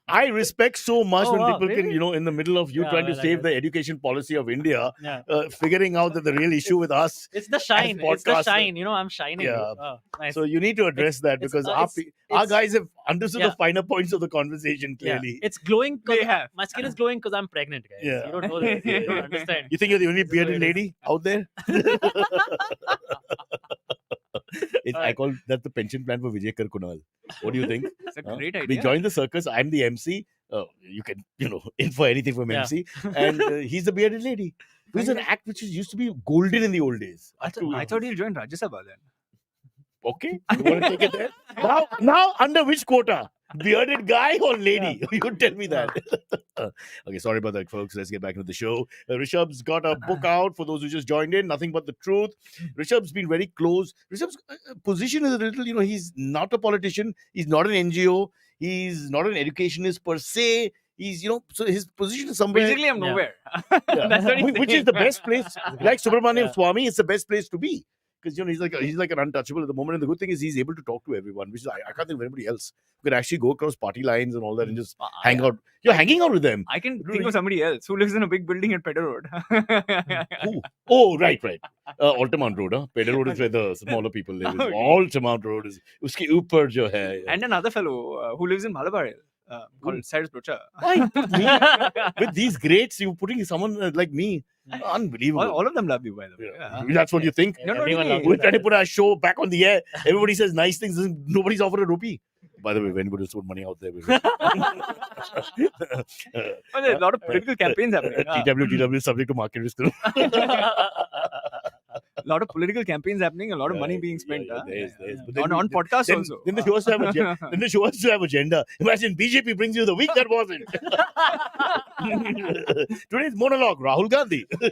I respect so much when people can, in the middle of you trying to save the education policy of India, figuring out that the real issue with us, it's the shine. It's the shine. I'm shining. Yeah. Oh, nice. So you need to address that because our guys have understood the finer points of the conversation clearly. It's glowing. They have. My skin is glowing because I'm pregnant, guys. Yeah. You don't know this. You don't understand. You think you're the only bearded lady out there? I call that the pension plan for Vijay Kunal. What do you think? It's a great idea. We joined the circus. I'm the MC. You can, in for anything from MC. And he's the bearded lady. It was an act which used to be golden in the old days. I thought he'll join Rajya Sabha then. Okay. You want to take it there? Now, under which quota? Bearded guy or lady? You could tell me that. Okay, sorry about that, folks. Let's get back into the show. Rishabh's got a book out for those who just joined in. Nothing but the truth. Rishabh's been very close. Rishabh's position is a little, he's not a politician. He's not an NGO. He's not an educationist per se. He's, so his position is somewhere. Basically, I'm nowhere. Yeah. That's what Which is the best place. Like Subramaniam Swami, it's the best place to be. Because he's like an untouchable at the moment, and the good thing is he's able to talk to everyone, which is I can't think of anybody else who can actually go across party lines and all that and just hang out. You're hanging out with them. I can think of somebody else who lives in a big building at Pedder Road. Who? Oh, right. Altamount Road, huh? Pedder Road is where the smaller people live. Okay. Altamount Road is uske upar jo hai. And another fellow who lives in Malabar called Cyrus Brocha. Why? With these greats, you're putting someone like me. Unbelievable. All of them love you, by the way. Yeah. That's what you think? No, Everyone really. loves We're trying to put our show back on the air. Everybody says nice things. Nobody's offered a rupee. By the way, if anybody wants money out there, Well, there's a lot of political campaigns happening. TW subject to market risk. A lot of political campaigns happening, a lot of money being spent. There's. But then On podcasts also. Then the show has to have then the show has to have agenda. Imagine BJP brings you the week that wasn't. Today's monologue, Rahul Gandhi. I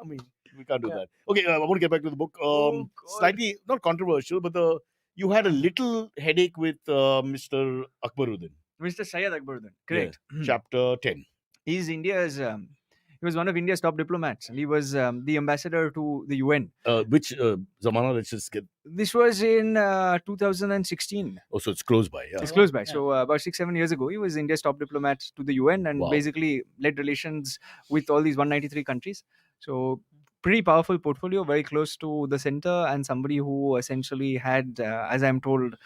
mean, we can't do that. Okay, I want to get back to the book. God. Slightly not controversial, but you had a little headache with Mr. Akbaruddin. Mr. Syed Akbaruddin. Correct. Chapter 10. He's India's. He was one of India's top diplomats, and he was the ambassador to the UN. Which Zamana? Let's just get. This was in 2016. Oh, so it's close by. Yeah. It's close by. Yeah. So about 6-7 years ago, he was India's top diplomat to the UN and Wow. basically led relations with all these 193 countries. So pretty powerful portfolio, very close to the center, and somebody who essentially had, as I'm told,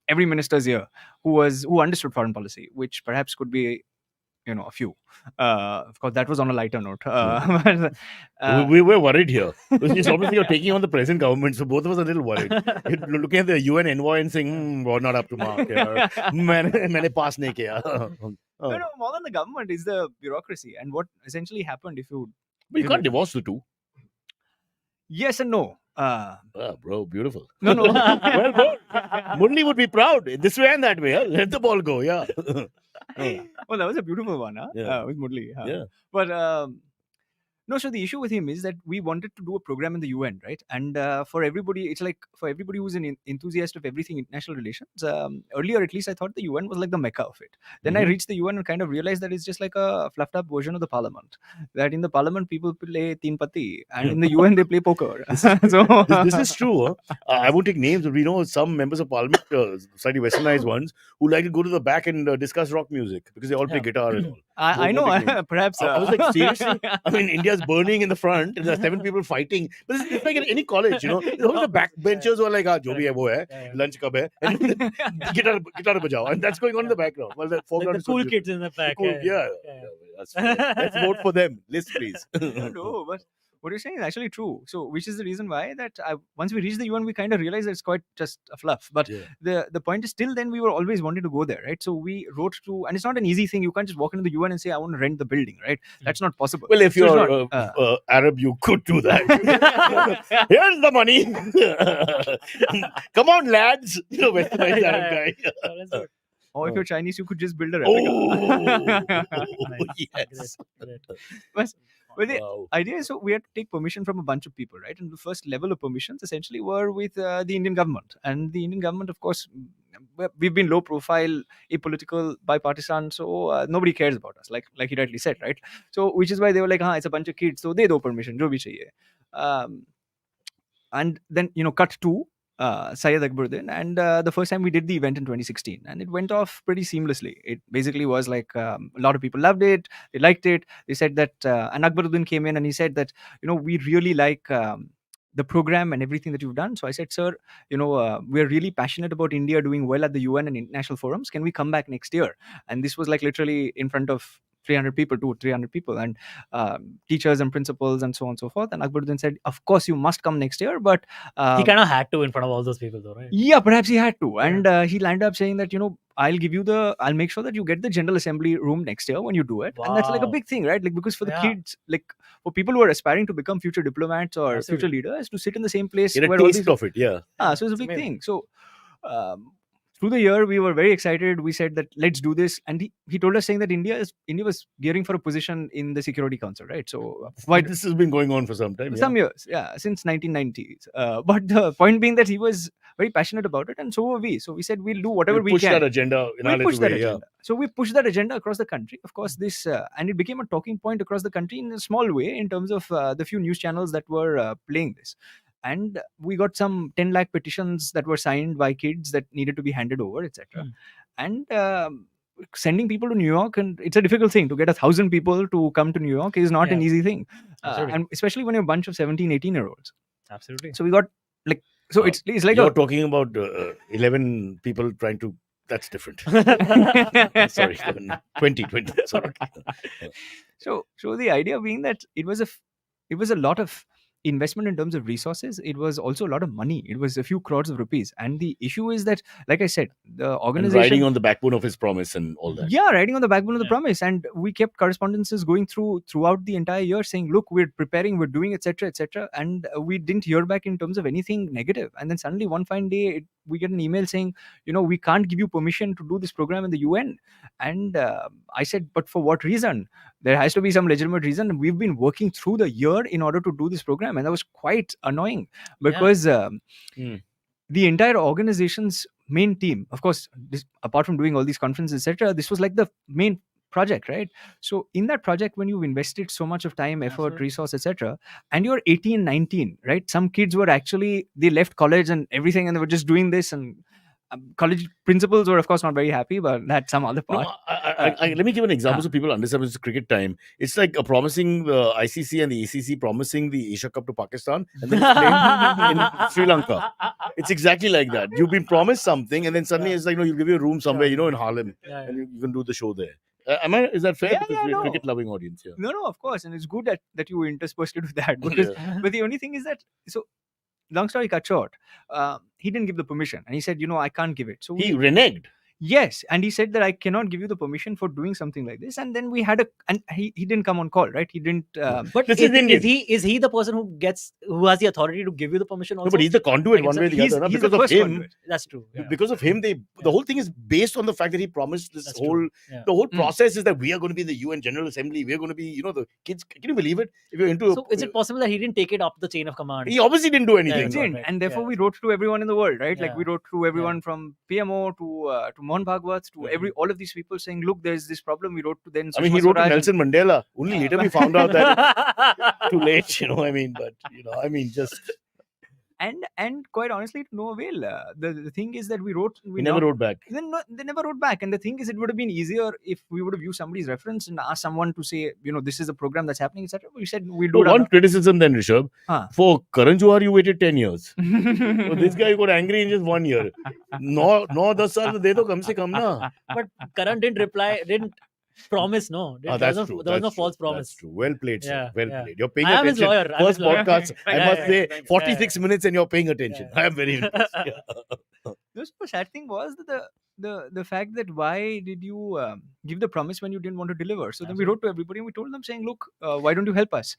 every minister's ear, who understood foreign policy, which perhaps could be a few. Of course, that was on a lighter note. But, We were worried here. It's obviously you're taking on the present government, so both of us are a little worried. You're looking at the UN envoy and saying, we're not up to mark. मैंने pass नहीं किया. no, more than the government is the bureaucracy. And what essentially happened if you... But you can't divorce the two. Yes and no. Bro, beautiful. No. Well, bro, Murli would be proud this way and that way. Huh? Let the ball go. Yeah. Well, that was a beautiful one, huh? Yeah. With Murli. Yeah. But no, so the issue with him is that we wanted to do a program in the UN, right? And for everybody, it's like for everybody who's an enthusiast of everything international relations, earlier at least I thought the UN was like the mecca of it. Then I reached the UN and kind of realized that it's just like a fluffed up version of the parliament. That in the parliament, people play teen patti, and in the UN, they play poker. So This is true. Huh? I won't take names, but we know some members of parliament, slightly westernized ones, who like to go to the back and discuss rock music because they all play guitar and all. I know, perhaps. I was like, seriously? I mean, India's burning in the front, and there are 7 people fighting. But it's like in any college, All the backbenchers who are like, jo bhi hai, wo hai, lunch kab hai, and guitar bajao. And that's going on in the background. Well, the foreground the is so cool beautiful. kids in the back. Cool, yeah. That's fair. Let's vote for them. List, please. No, but what you're saying is actually true. So, which is the reason why that once we reached the UN, we kind of realized that it's quite just a fluff. But the point is, still then we were always wanting to go there, right? So we wrote to, and it's not an easy thing. You can't just walk into the UN and say, I want to rent the building, right? That's not possible. Well, if So it's you're not, Arab, you could do that. Here's the money. Come on, lads. Westernized Arab guy. Let's do it. or if you're Chinese, you could just build a replica. Oh, yes. Great. But the Wow. idea is, so we had to take permission from a bunch of people, right? And the first level of permissions essentially were with the Indian government. And the Indian government, of course, we've been low profile, apolitical, bipartisan, so nobody cares about us, like you rightly said, right? So which is why they were like, it's a bunch of kids, so they do permission, jo bhi chahiye. And then, cut to Syed Akbaruddin, and the first time we did the event in 2016, and it went off pretty seamlessly. It basically was like a lot of people loved it, they liked it. They said that, and Akbaruddin came in and he said that, we really like the program and everything that you've done. So I said, sir, we're really passionate about India doing well at the UN and international forums. Can we come back next year? And this was like literally in front of 300 people, 200-300 people, and teachers and principals and so on and so forth. And Akbaruddin said, of course you must come next year, but He kind of had to in front of all those people, though, right? yeah, perhaps he had to. And he landed up saying that, I'll make sure that you get the General Assembly room next year when you do it. And that's like a Wow. big thing, right? Like, because for the Yeah. kids, like for people who are aspiring to become future diplomats or Absolutely. future leaders, to sit in the same place Get a where all taste these... of it, yeah. So it's a big amazing. thing. So through the year, we were very excited. We said that let's do this. And he told us saying that India was gearing for a position in the Security Council, right? So why This has been going on for some time. some years, since 1990s. But the point being that he was very passionate about it, and so were we. So we said we'll do whatever we push can. that agenda in our We little pushed that way, yeah. agenda. So we pushed that agenda across the country. Of course, this and it became a talking point across the country in a small way in terms of the few news channels that were playing this. And we got some 10 lakh petitions that were signed by kids that needed to be handed over, etc. And sending people to New York, and it's a difficult thing to get 1,000 people to come to New York is not an Yeah. easy thing, Absolutely. and especially when you're a bunch of 17, 18-year-olds. Absolutely. So we got like, so it's like You're talking about 11 people trying to. That's different. Sorry, 20. Sorry. So the idea being that it was a lot of investment in terms of resources. It was also a lot of money. It was a few crores of rupees. And the issue is that, like I said, the And organization... riding on the backbone of his promise and all that. Yeah, riding on the backbone of the Yeah. promise. And we kept correspondences going throughout the entire year saying, look, we're preparing, we're doing, etc., etc. And we didn't hear back in terms of anything negative. And then suddenly one fine day, we get an email saying, we can't give you permission to do this program in the UN. And I said, but for what reason? There has to be some legitimate reason. And we've been working through the year in order to do this program. And that was quite annoying because the entire organization's main team, of course, apart from doing all these conferences, etc., this was like the main project, right? So in that project, when you've invested so much of time, effort, Absolutely. resource, etc., and you're 18, 19, right? Some kids were actually, they left college and everything, and they were just doing this, and college principals were of course not very happy, but that's some other No, part. Uh, let me give an example huh. so people understand. It's cricket time. It's like promising the ICC and the ACC promising the Asia Cup to Pakistan, and then it's playing in Sri Lanka. It's exactly like that. You've been promised something, and then suddenly Yeah. it's like, you'll give you a room somewhere, Sure. in Harlem, Yeah, and yeah. you can do the show there. Is that fair? Yeah, Because yeah, we're a no. cricket loving audience here. No, of course, and it's good that you were interspersed with that, because but the only thing is that, so long story cut short, he didn't give the permission, and he said, I can't give it. So He reneged. yes, and he said that I cannot give you the permission for doing something like this, and then we had and he didn't come on call, right? He didn't. But This is Indian. is he the person who has the authority to give you the permission also? No, but he's the conduit Like one way or the he's, other. na? he's Because the of first him, conduit. That's true. Yeah. because of him, the whole thing is based on the fact that he promised this That's whole. true. Yeah. The whole Mm. process is that we are going to be the UN General Assembly. We are going to be, the kids. Can you believe it? If you're into, So is it possible that he didn't take it up the chain of command? he obviously didn't do He anything. Yeah, didn't, right. and therefore Yeah. we wrote to everyone in the world, right? Like we Yeah. wrote to everyone from PMO to Mohan Bhagwat to all of these people saying, look, there's this problem. We wrote to then. I mean, he Sushma wrote to Swaraj and- Nelson Mandela. Only later we found out that it's too late. But just and quite honestly, to no avail. The thing is that we he never wrote back. They never wrote back, and the thing is, it would have been easier if we would have used somebody's reference and asked someone to say, this is a program that's happening, etc. We said we'll do No, it. on one criticism then, Rishabh. Huh. For Karan Johar, you waited 10 years. a- So this guy got angry in just 1 year. No, 10 saal de do kam se kam na. But Karan didn't promise. No, That's there true. was no That's false true, promise. That's true. Well played, sir. Yeah, Well yeah. played. You're paying I am his attention. lawyer. I'm First his lawyer. podcast, I Yeah, must yeah, say, thank you. 46 minutes and you're paying attention. Yeah. I am very impressed. Yeah. The sad thing was that the fact that why did you give the promise when you didn't want to deliver? So then we wrote to everybody and we told them saying, look, why don't you help us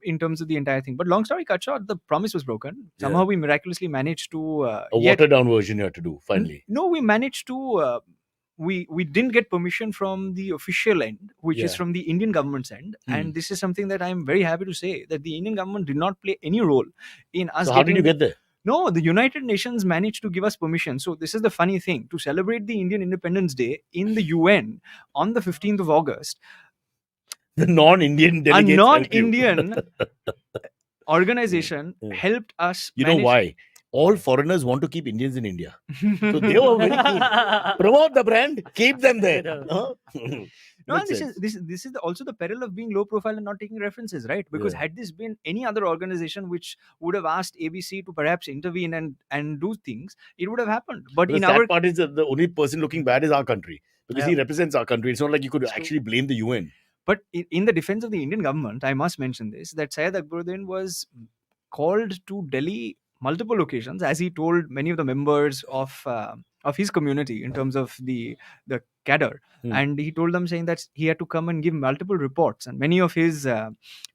in terms of the entire thing? But long story cut short, the promise was broken. Somehow we miraculously managed to A watered down version you had to do, finally. No, we managed to. We didn't get permission from the official end, which is Yeah. from the Indian government's end, and this is something that I'm very happy to say that the Indian government did not play any role in us. So how did you get there? No, the United Nations managed to give us permission. So this is the funny thing: to celebrate the Indian Independence Day in the UN on the 15th of August, The non-Indian a delegates helped you. non-Indian organization Yeah. helped us. You know manage- why? All foreigners want to keep Indians in India. So they were very keen. Promote the brand, keep them there. Huh? No, and Makes this is also the peril of being low profile and not taking references, right? Because Yeah. had this been any other organization which would have asked ABC to perhaps intervene and do things, it would have happened. But The in sad our part is that the only person looking bad is our country. Because he Yeah. represents our country. It's not like you could True. actually blame the UN. but in the defense of the Indian government, I must mention this, that Syed Akbaruddin was called to Delhi multiple occasions, as he told many of the members of his community in terms of the cadre, and he told them saying that he had to come and give multiple reports, and many of his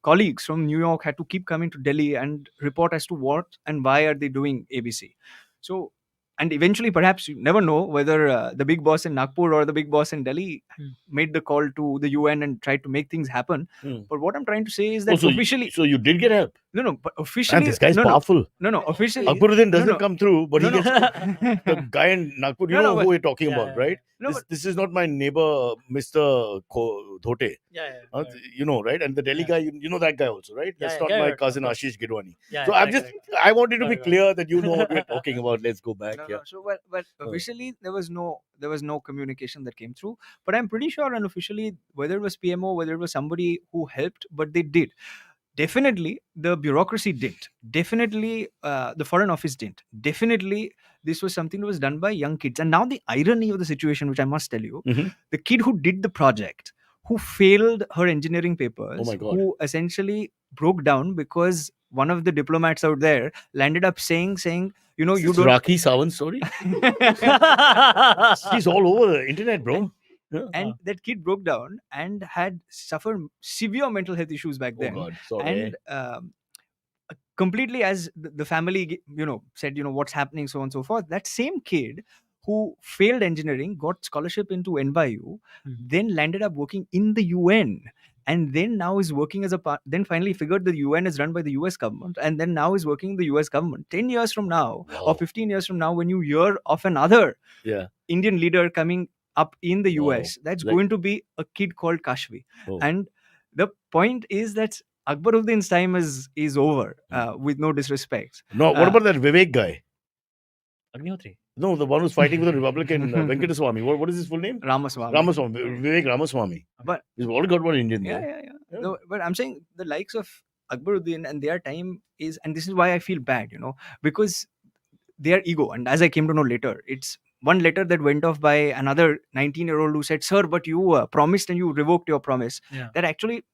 colleagues from New York had to keep coming to Delhi and report as to what and why are they doing ABC. So, and eventually, perhaps you never know whether the big boss in Nagpur or the big boss in Delhi made the call to the UN and tried to make things happen. But what I'm trying to say is that officially, So you did get help. no, but officially, Man, this guy's no, powerful. no, officially, Akbaruddin doesn't no. come through, but No, he no. gets the guy in Nagpur. You No, know no, who we're talking yeah, about, yeah, right? No, This is not my neighbor, Mr. Dhote. Yeah. You know, right? And the Delhi Yeah. guy, you know that guy also, right? That's Yeah, not yeah, my of cousin course. Ashish Gidwani. Yeah. So I wanted to be Right, right. clear that you know what we're talking about. Let's go back. No, Yeah. no. So, but officially, there was no communication that came through. But I'm pretty sure, unofficially, whether it was PMO, whether it was somebody who helped, but they did. Definitely, the bureaucracy didn't. Definitely, the Foreign Office didn't. Definitely, this was something that was done by young kids. And now the irony of the situation, which I must tell you, Mhm. the kid who did the project, who failed her engineering papers, Oh my God. who essentially broke down because one of the diplomats out there landed up saying, you Is you this don't. Rakhi Sawant story? She's all over the internet, bro. Yeah. And that kid broke down and had suffered severe mental health issues back Oh then. God, sorry. And completely, as the family said, what's happening, so on and so forth, that same kid who failed engineering got scholarship into NYU, then landed up working in the UN, and then now is working as a part, then finally figured the UN is run by the US government, and then now is working in the US government. 10 years from now Wow. or 15 years from now, when you hear of another Yeah. Indian leader coming up in the Wow. US, that's Like- going to be a kid called Kashvi. Oh. And the point is that Akbaruddin's time is over, with no disrespect. No, what about that Vivek guy? Agnihotri. No, the one who's fighting with the Republican Venkataswamy. What is his full name? Ramaswamy. Ramaswamy. Vivek Ramaswamy. But He's already got one Indian yeah, there. yeah. No, but I'm saying the likes of Akbaruddin and their time is, and this is why I feel bad, because their ego. And as I came to know later, it's one letter that went off by another 19-year-old who said, "Sir, but you promised and you revoked your promise." Yeah. That actually,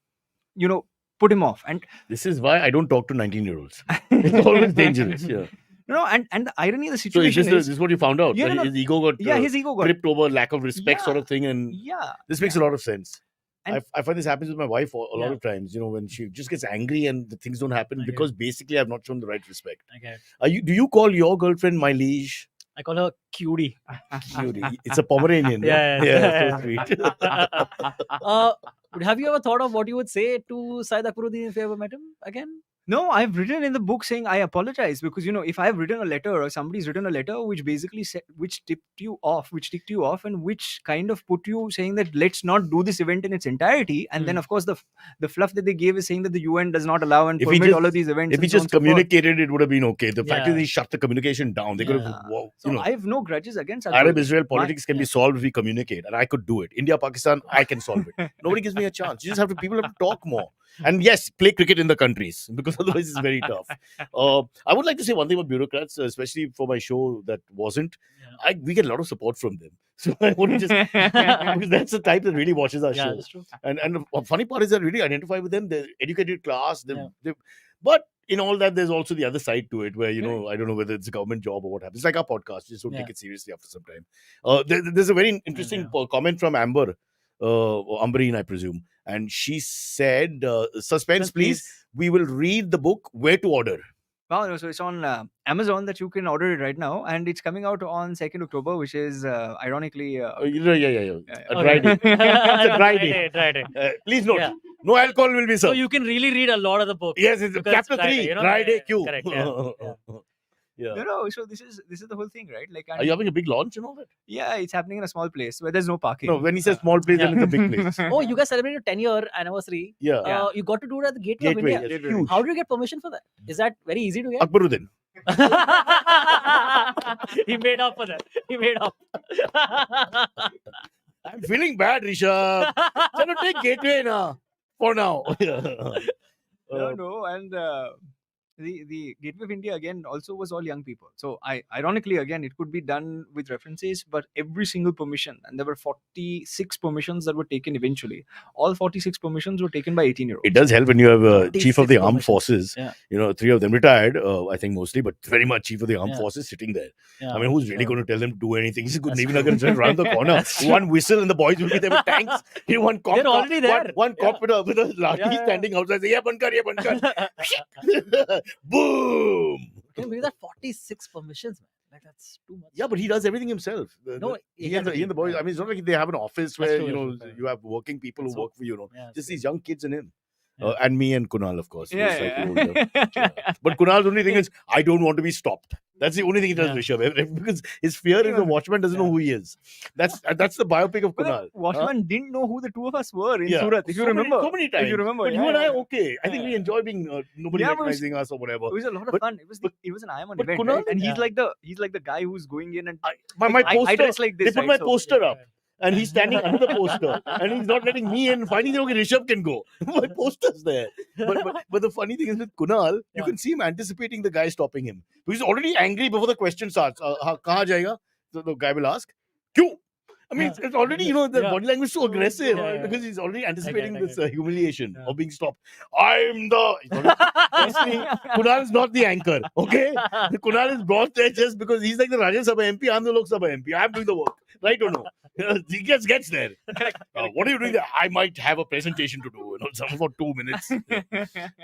put him off. And This is why I don't talk to 19-year-olds. It's always dangerous. Yeah. and the irony of the So is situation this is, what you found out? Yeah, That no, his ego got his ego got, tripped over lack of respect sort Yeah. of thing, and yeah, this makes a lot of sense. And- I find this happens with my wife a lot Yeah. of times. When she just gets angry and the things don't happen I get because basically I've not shown the right respect. I get it. Do you call your girlfriend my liege? I call her cutie. Cutie. It's a Pomeranian. Yeah, Yeah, so sweet. Have you ever thought of what you would say to Syed Akbaruddin if you ever met him again? No, I've written in the book saying I apologize, because if I've written a letter or somebody's written a letter which basically which ticked you off, and which kind of put you saying that let's not do this event in its entirety, and then of course the fluff that they gave is saying that the UN does not allow and If he permit just- all of these events. If he and so on just and so forth. communicated, it would have been okay. The fact is Yeah. he shut the communication down. They could have, Yeah. So I have no grudges against Akbaruddin. Arab-Israel politics can be solved if we communicate, and I could do it. India-Pakistan, I can solve it. Nobody gives me a chance. People have to talk more. And yes, play cricket in the countries, because otherwise it's very tough. I would like to say one thing about bureaucrats, especially for my show that wasn't. Yeah. We get a lot of support from them. So I want to just because that's the type that really watches our Yeah, show. that's true. And the funny part is that I really identify with them. They're educated class. Yeah. But in all that, there's also the other side to it, where I don't know whether it's a government job or what happens. It's like our podcast. You just don't Yeah. take it seriously after some time. There's a very interesting comment from Amber, or Amberine, I presume, and she said, "Suspense, please. We will read the book. Where to order?" Wow, so it's on Amazon that you can order it right now, and it's coming out on 2nd October, which is ironically. Yeah. A Okay. dry day. It's a dry day. Dry day. Please note, Yeah. no alcohol will be So served. you can really read a lot of the book. Yes, it's because chapter it's dry 3, day, dry day queue. Correct. Yeah. Yeah. No, so this is the whole thing, right? Like, Are you having a big launch and all that? yeah, it's happening in a small place where there's no parking. No, when he says small place, then it's a big place. Oh, you guys celebrated your 10-year anniversary. Yeah. Yeah. You got to do it at the Gateway of Gateway, India. yes, huge. How did you get permission for that? Is that very easy to get? Akbaruddin. He made up for that. He made up. I'm feeling bad, Rishabh. Chalo, take Gateway now. For now. No, and the Gateway of India again also was all young people. So ironically again it could be done with references, but every single permission, and there were 46 permissions that were taken eventually. All 46 permissions were taken by 18-year-olds. It does help when you have a chief of the 46 armed forces. Yeah. 3 of them retired, I think mostly, but very much chief of the armed Yeah. forces sitting there. Yeah. I mean, who's really going to tell them to do anything? He's good. That's Maybe not going to just run the corner. That's One whistle and the boys will be there with tanks. One cop, They're already there. One cop with a lathi Yeah. standing outside. Say, yeah, bankar, yeah, bankar. Boom. Can you believe that 46 permissions, man? Like that's too much. Yeah, but he does everything himself. No, He and the boys. I mean, it's not like they have an office That's where true, that's true. you have working people who So- work for you. Yeah, Just so- these young kids and him. Yeah. And me and Kunal, of course. who's slightly older. Yeah. But Kunal's only thing is, I don't want to be stopped. That's the only thing he does, Yeah. Rishabh. Because his fear is the watchman doesn't know who he is. That's the biopic of But Kunal. the watchman didn't know who the two of us were in Yeah. Surat. If you So many- remember, so many times. If you remember, But yeah, you and I, yeah. okay. I think we Yeah. enjoy being nobody Yeah, but recognizing us or whatever. It was a lot of But- fun. It was an Iamon but event, Kunal- right? And Yeah. he's like the guy who's going in and My like, poster. I dress like this. They put right? my So- poster up. And he's standing under the poster, and he's not letting me in. Finally, okay, Rishabh can go. My poster's there. But the funny thing is with Kunal, you Yeah. can see him anticipating the guy stopping him. He's already angry before the question starts. Kahan jayega? The guy will ask. Kyun? I mean, Yeah. it's already, the Yeah. body language is so aggressive Yeah, yeah. because he's already anticipating I this get humiliation Yeah. of being stopped. I'm the. Firstly, Kunal is not the anchor, okay? Kunal is brought there just because he's like the Rajya Sabha MP, I'm the Lok Sabha MP. I'm doing the work, right or no? He just gets there. What are you doing there? I might have a presentation to do, something for 2 minutes.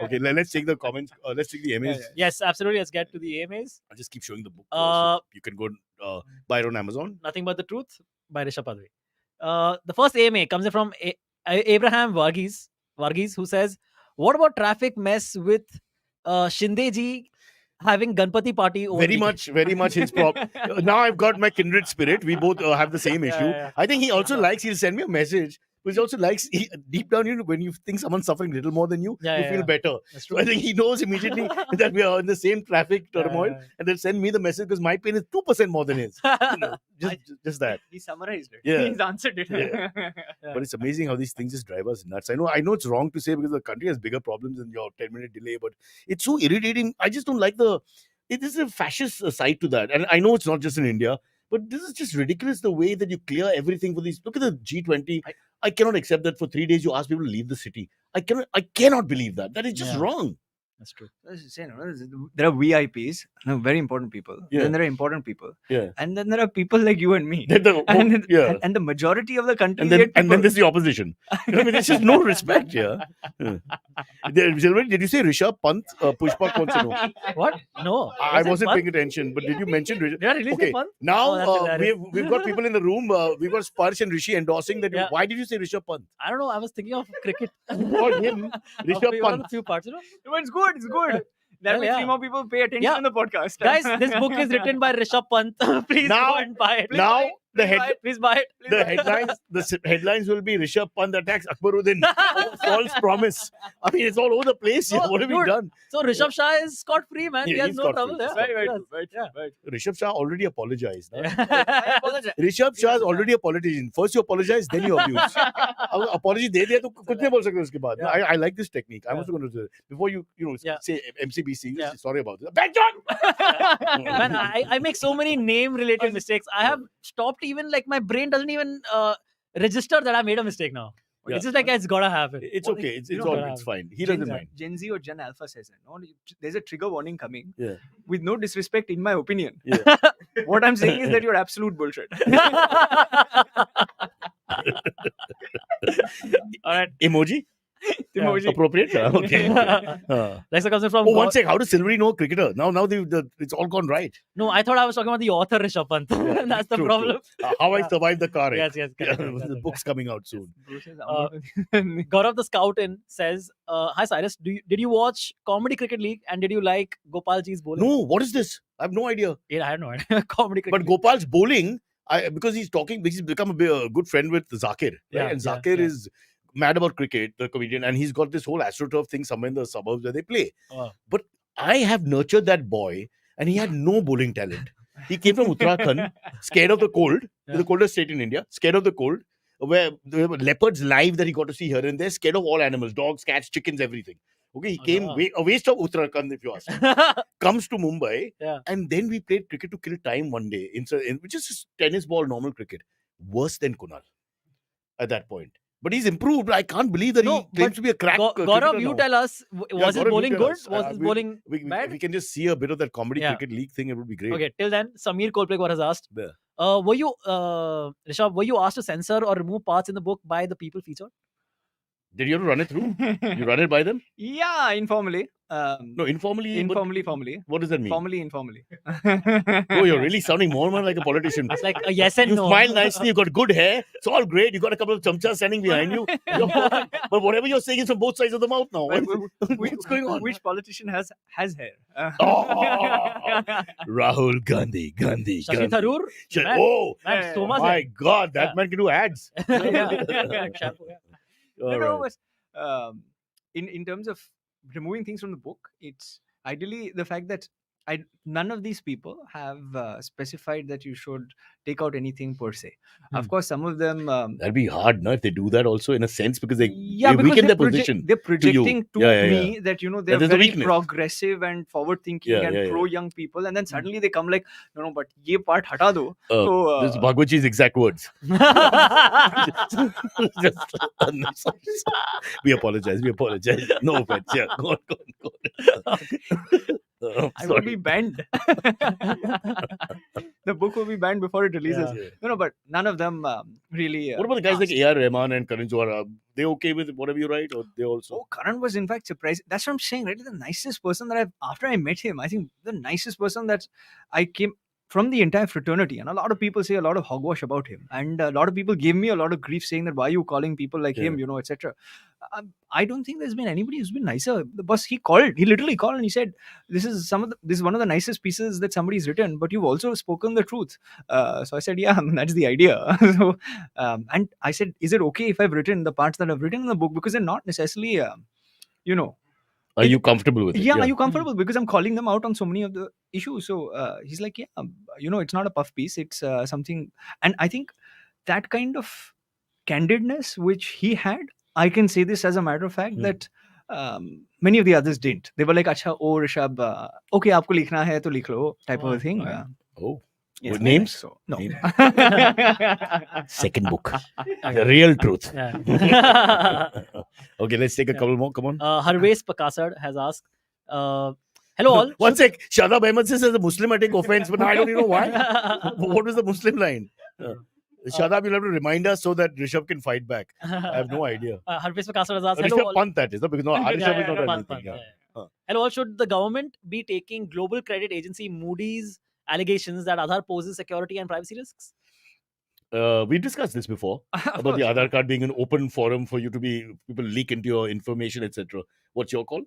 Okay, let's take the comments. Let's take the emails. Yes, absolutely. Let's get to the AMAs. I'll just keep showing the book. You can go buy it on Amazon. Nothing But the Truth by Rishabh Padvi. The first AMA comes in from Abraham Varghese, who says, "What about traffic mess with Shinde ji having Ganpati party over Very weekend. much his prop. Now I've got my kindred spirit. We both have the same issue. yeah. I think he also likes. He'll send me a message. But he also likes. Deep down, when you think someone's suffering a little more than you, Yeah, you yeah, feel yeah. better. That's So true. I think he knows immediately that we are in the same traffic turmoil, yeah. and they'll send me the message because my pain is 2% more than his. Just that. He summarized it. Yeah. He's answered it. Yeah. But it's amazing how these things just drive us nuts. I know it's wrong to say because the country has bigger problems than your 10-minute delay, but it's so irritating. I just don't like it is a fascist side to that. And I know it's not just in India, but this is just ridiculous the way that you clear everything for these. Look at the G20. I cannot accept that for 3 days you ask people to leave the city. I cannot believe that. That is just Yeah. wrong. That's true. There are VIPs, very important people. Yeah. Then there are important people. Yeah. And then there are people like you and me. Then And the majority of the country. And then there's the opposition. I mean, there's just no respect here. Did you say Rishabh Pant? Pushpak wants to know. What? No. I Was it wasn't Pant? paying attention, but did you mention Rishabh? Did I really say Okay, Pant? now Oh, that's hilarious. we've got people in the room. We've got Sparsh and Rishi endorsing that. Yeah. Why did you say Rishabh Pant? I don't know. I was thinking of cricket. Or him, Rishabh One of Pant. the few parts, you know. No, it's good. It's good. That Well, way, yeah. 3 more people pay attention Yeah. in the podcast. Guys, this book is written by Rishabh Pant. Please Now- go and buy it. Now the Please buy head, it. Please buy it. the headlines, headlines will be Rishabh Pant attacks Akbaruddin. False promise. I mean, it's all over the place here. Oh, What have we dude. done? So Rishabh Shah is scot free, man. Yeah, he has he's no scot-free. trouble. Yeah. Very Yes. true. Very true. Yeah. Very true. Rishabh Shah already apologized. Huh? I apologize. Rishabh Shah is already a politician. First you apologize, then you abuse. Apology दे दिया तो कुछ नहीं बोल सकते उसके बाद. Yeah. I like this technique. I'm Yeah. also going to before you Yeah. say MCBC. Yeah. Sorry about this. Bad job. Man, I make so many name related mistakes. I have stopped even like my brain doesn't even register that I made a mistake now. Yeah. It's just like it's gotta happen. It's okay. It's You all know, it's fine. He Gen, doesn't mind. Gen Z or Gen Alpha says that. No, there's a trigger warning coming. Yeah. With no disrespect, in my opinion. Yeah. What I'm saying is that you're absolute bullshit. All right. Emoji? Emoji. Appropriate? Okay. Next comes in from Oh, one sec. How does Silvery know cricketer? Now it's all gone right. No, I thought I was talking about the author Rishabh Pant. Yeah, That's the true, problem. true. How I survived the car. Yes, yes. Yeah, Correct, the book's coming out soon. Gaurav the Scout in says, "Hi Cyrus, did you watch Comedy Cricket League and did you like Gopalji's bowling?" No, what is this? I have no idea. Yeah, I have no idea. Comedy Cricket. But Gopal's bowling, because he's become a good friend with Zakir. Right? Yeah, And yeah, Zakir yeah. is mad about cricket, the comedian, and he's got this whole AstroTurf thing somewhere in the suburbs where they play. Oh. But I have nurtured that boy, and he had no bowling talent. He came from Uttarakhand, scared of the cold, Yeah. the coldest state in India, scared of the cold, where there were leopards live that he got to see here and there, scared of all animals, dogs, cats, chickens, everything. Okay, he Oh, came yeah. a waste of Uttarakhand, if you ask me. Comes to Mumbai, Yeah. and then we played cricket to kill time one day, which is just tennis ball, normal cricket. Worse than Kunal at that point. But he's improved. I can't believe that No, he claims but to be a crack. Gaurav, cricketer you now. tell us, Yeah, was his Gaurav, you bowling tell good? us. Was his bowling bad? If we can just see a bit of that comedy Yeah. cricket league thing, it would be great. Okay, till then, Samir Kolpekar has asked, Yeah. Rishabh, were you asked to censor or remove parts in the book by the people featured? Did you have to run it through? You run it by them? Yeah, informally. No, informally. but Informally, formally. What does that mean? Formally, informally. Oh, you're really sounding more and more like a politician. It's like a yes and You no. smile nicely, you got good hair. It's all great. You got a couple of chamchas standing behind you. You're fine. But whatever you're saying is from both sides of the mouth now. What's going on? Which politician has hair? Oh, Rahul Gandhi. Shashi Gandhi. Tharoor? Sh- Man, Oh, man, so much. my God. That Yeah. man can do ads. Shampoo, yeah. All No, right. but in terms of removing things from the book, it's ideally the fact that none of these people have specified that you should take out anything per se. Of Hmm. course, some of them. That'd be hard, no? If they do that also in a sense because they Yeah, because weaken they're, their position. they're projecting to Yeah, yeah, me that they're there's a very weakness. progressive and forward thinking Yeah, and yeah, yeah. pro young people, and then suddenly they come like, no, but ye part hata do. So, This is Bhagwat Ji's exact words. Just, we apologize. No offense. Yeah, go on. I will be banned. The book will be banned before it releases. Yeah. No, but none of them really. What about the guys like A.R. Rahman and Karan Johar? Are they okay with whatever you write, or they also? Oh, Karan was in fact surprised. That's what I'm saying, right? The nicest person that after I met him, I think the nicest person that I came from the entire fraternity. And a lot of people say a lot of hogwash about him. And a lot of people gave me a lot of grief saying that why are you calling people like him, etc. I don't think there's been anybody who's been nicer. The boss, he literally called and he said, this is one of the nicest pieces that somebody's written, but you've also spoken the truth. So I said, yeah, that's the idea. So, and I said, is it okay if I've written the parts that I've written in the book, because they're not necessarily, you know, Are you comfortable with it? yeah, are you comfortable? Because I'm calling them out on so many of the issues. So he's like, yeah, it's not a puff piece. It's something. And I think that kind of candidness which he had, I can say this as a matter of fact, that many of the others didn't. They were like, acha, oh, Rishabh, okay, aapko likhna hai to likh lo, type of a thing. Oh. Yes, With names? So, no. Name. Second book. The real truth. Yeah. Okay, let's take a couple more. Come on. Harvesh Pakasad has asked, hello all. One sec. Shadab Ahmed says as a Muslim I take offense, but I don't even know why. What was the Muslim line? Shadab, you'll have to remind us so that Rishabh can fight back. I have no idea. Harvesh Pakasad has asked, hello Rishabh all. Pant, that is, no? Because no, Rishabh is not Pant, anything. Pant, Yeah. yeah. Hello all, should the government be taking global credit agency Moody's allegations that Aadhaar poses security and privacy risks? We discussed this before about the Aadhaar card being an open forum for you to people leak into your information, etc. What's your call?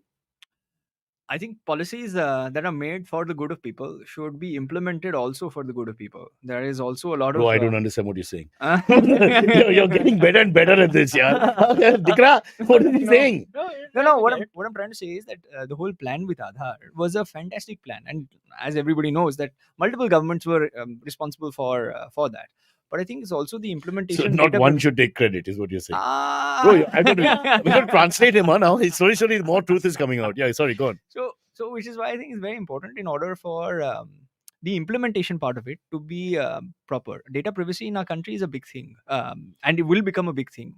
I think policies that are made for the good of people should be implemented also for the good of people. There is also a lot Bro, of. I don't understand what you're saying. You're getting better and better at this, yeah. Dikra, what is he saying? No. What I'm trying to say is that the whole plan with Aadhaar was a fantastic plan, and as everybody knows, that multiple governments were responsible for that. But I think it's also the implementation. So not one should take credit, is what you're saying. Bro, Bro, I'm going to translate him now. Slowly, more truth is coming out. Yeah, sorry, go on. So which is why I think it's very important in order for the implementation part of it to be proper. Data privacy in our country is a big thing, and it will become a big thing.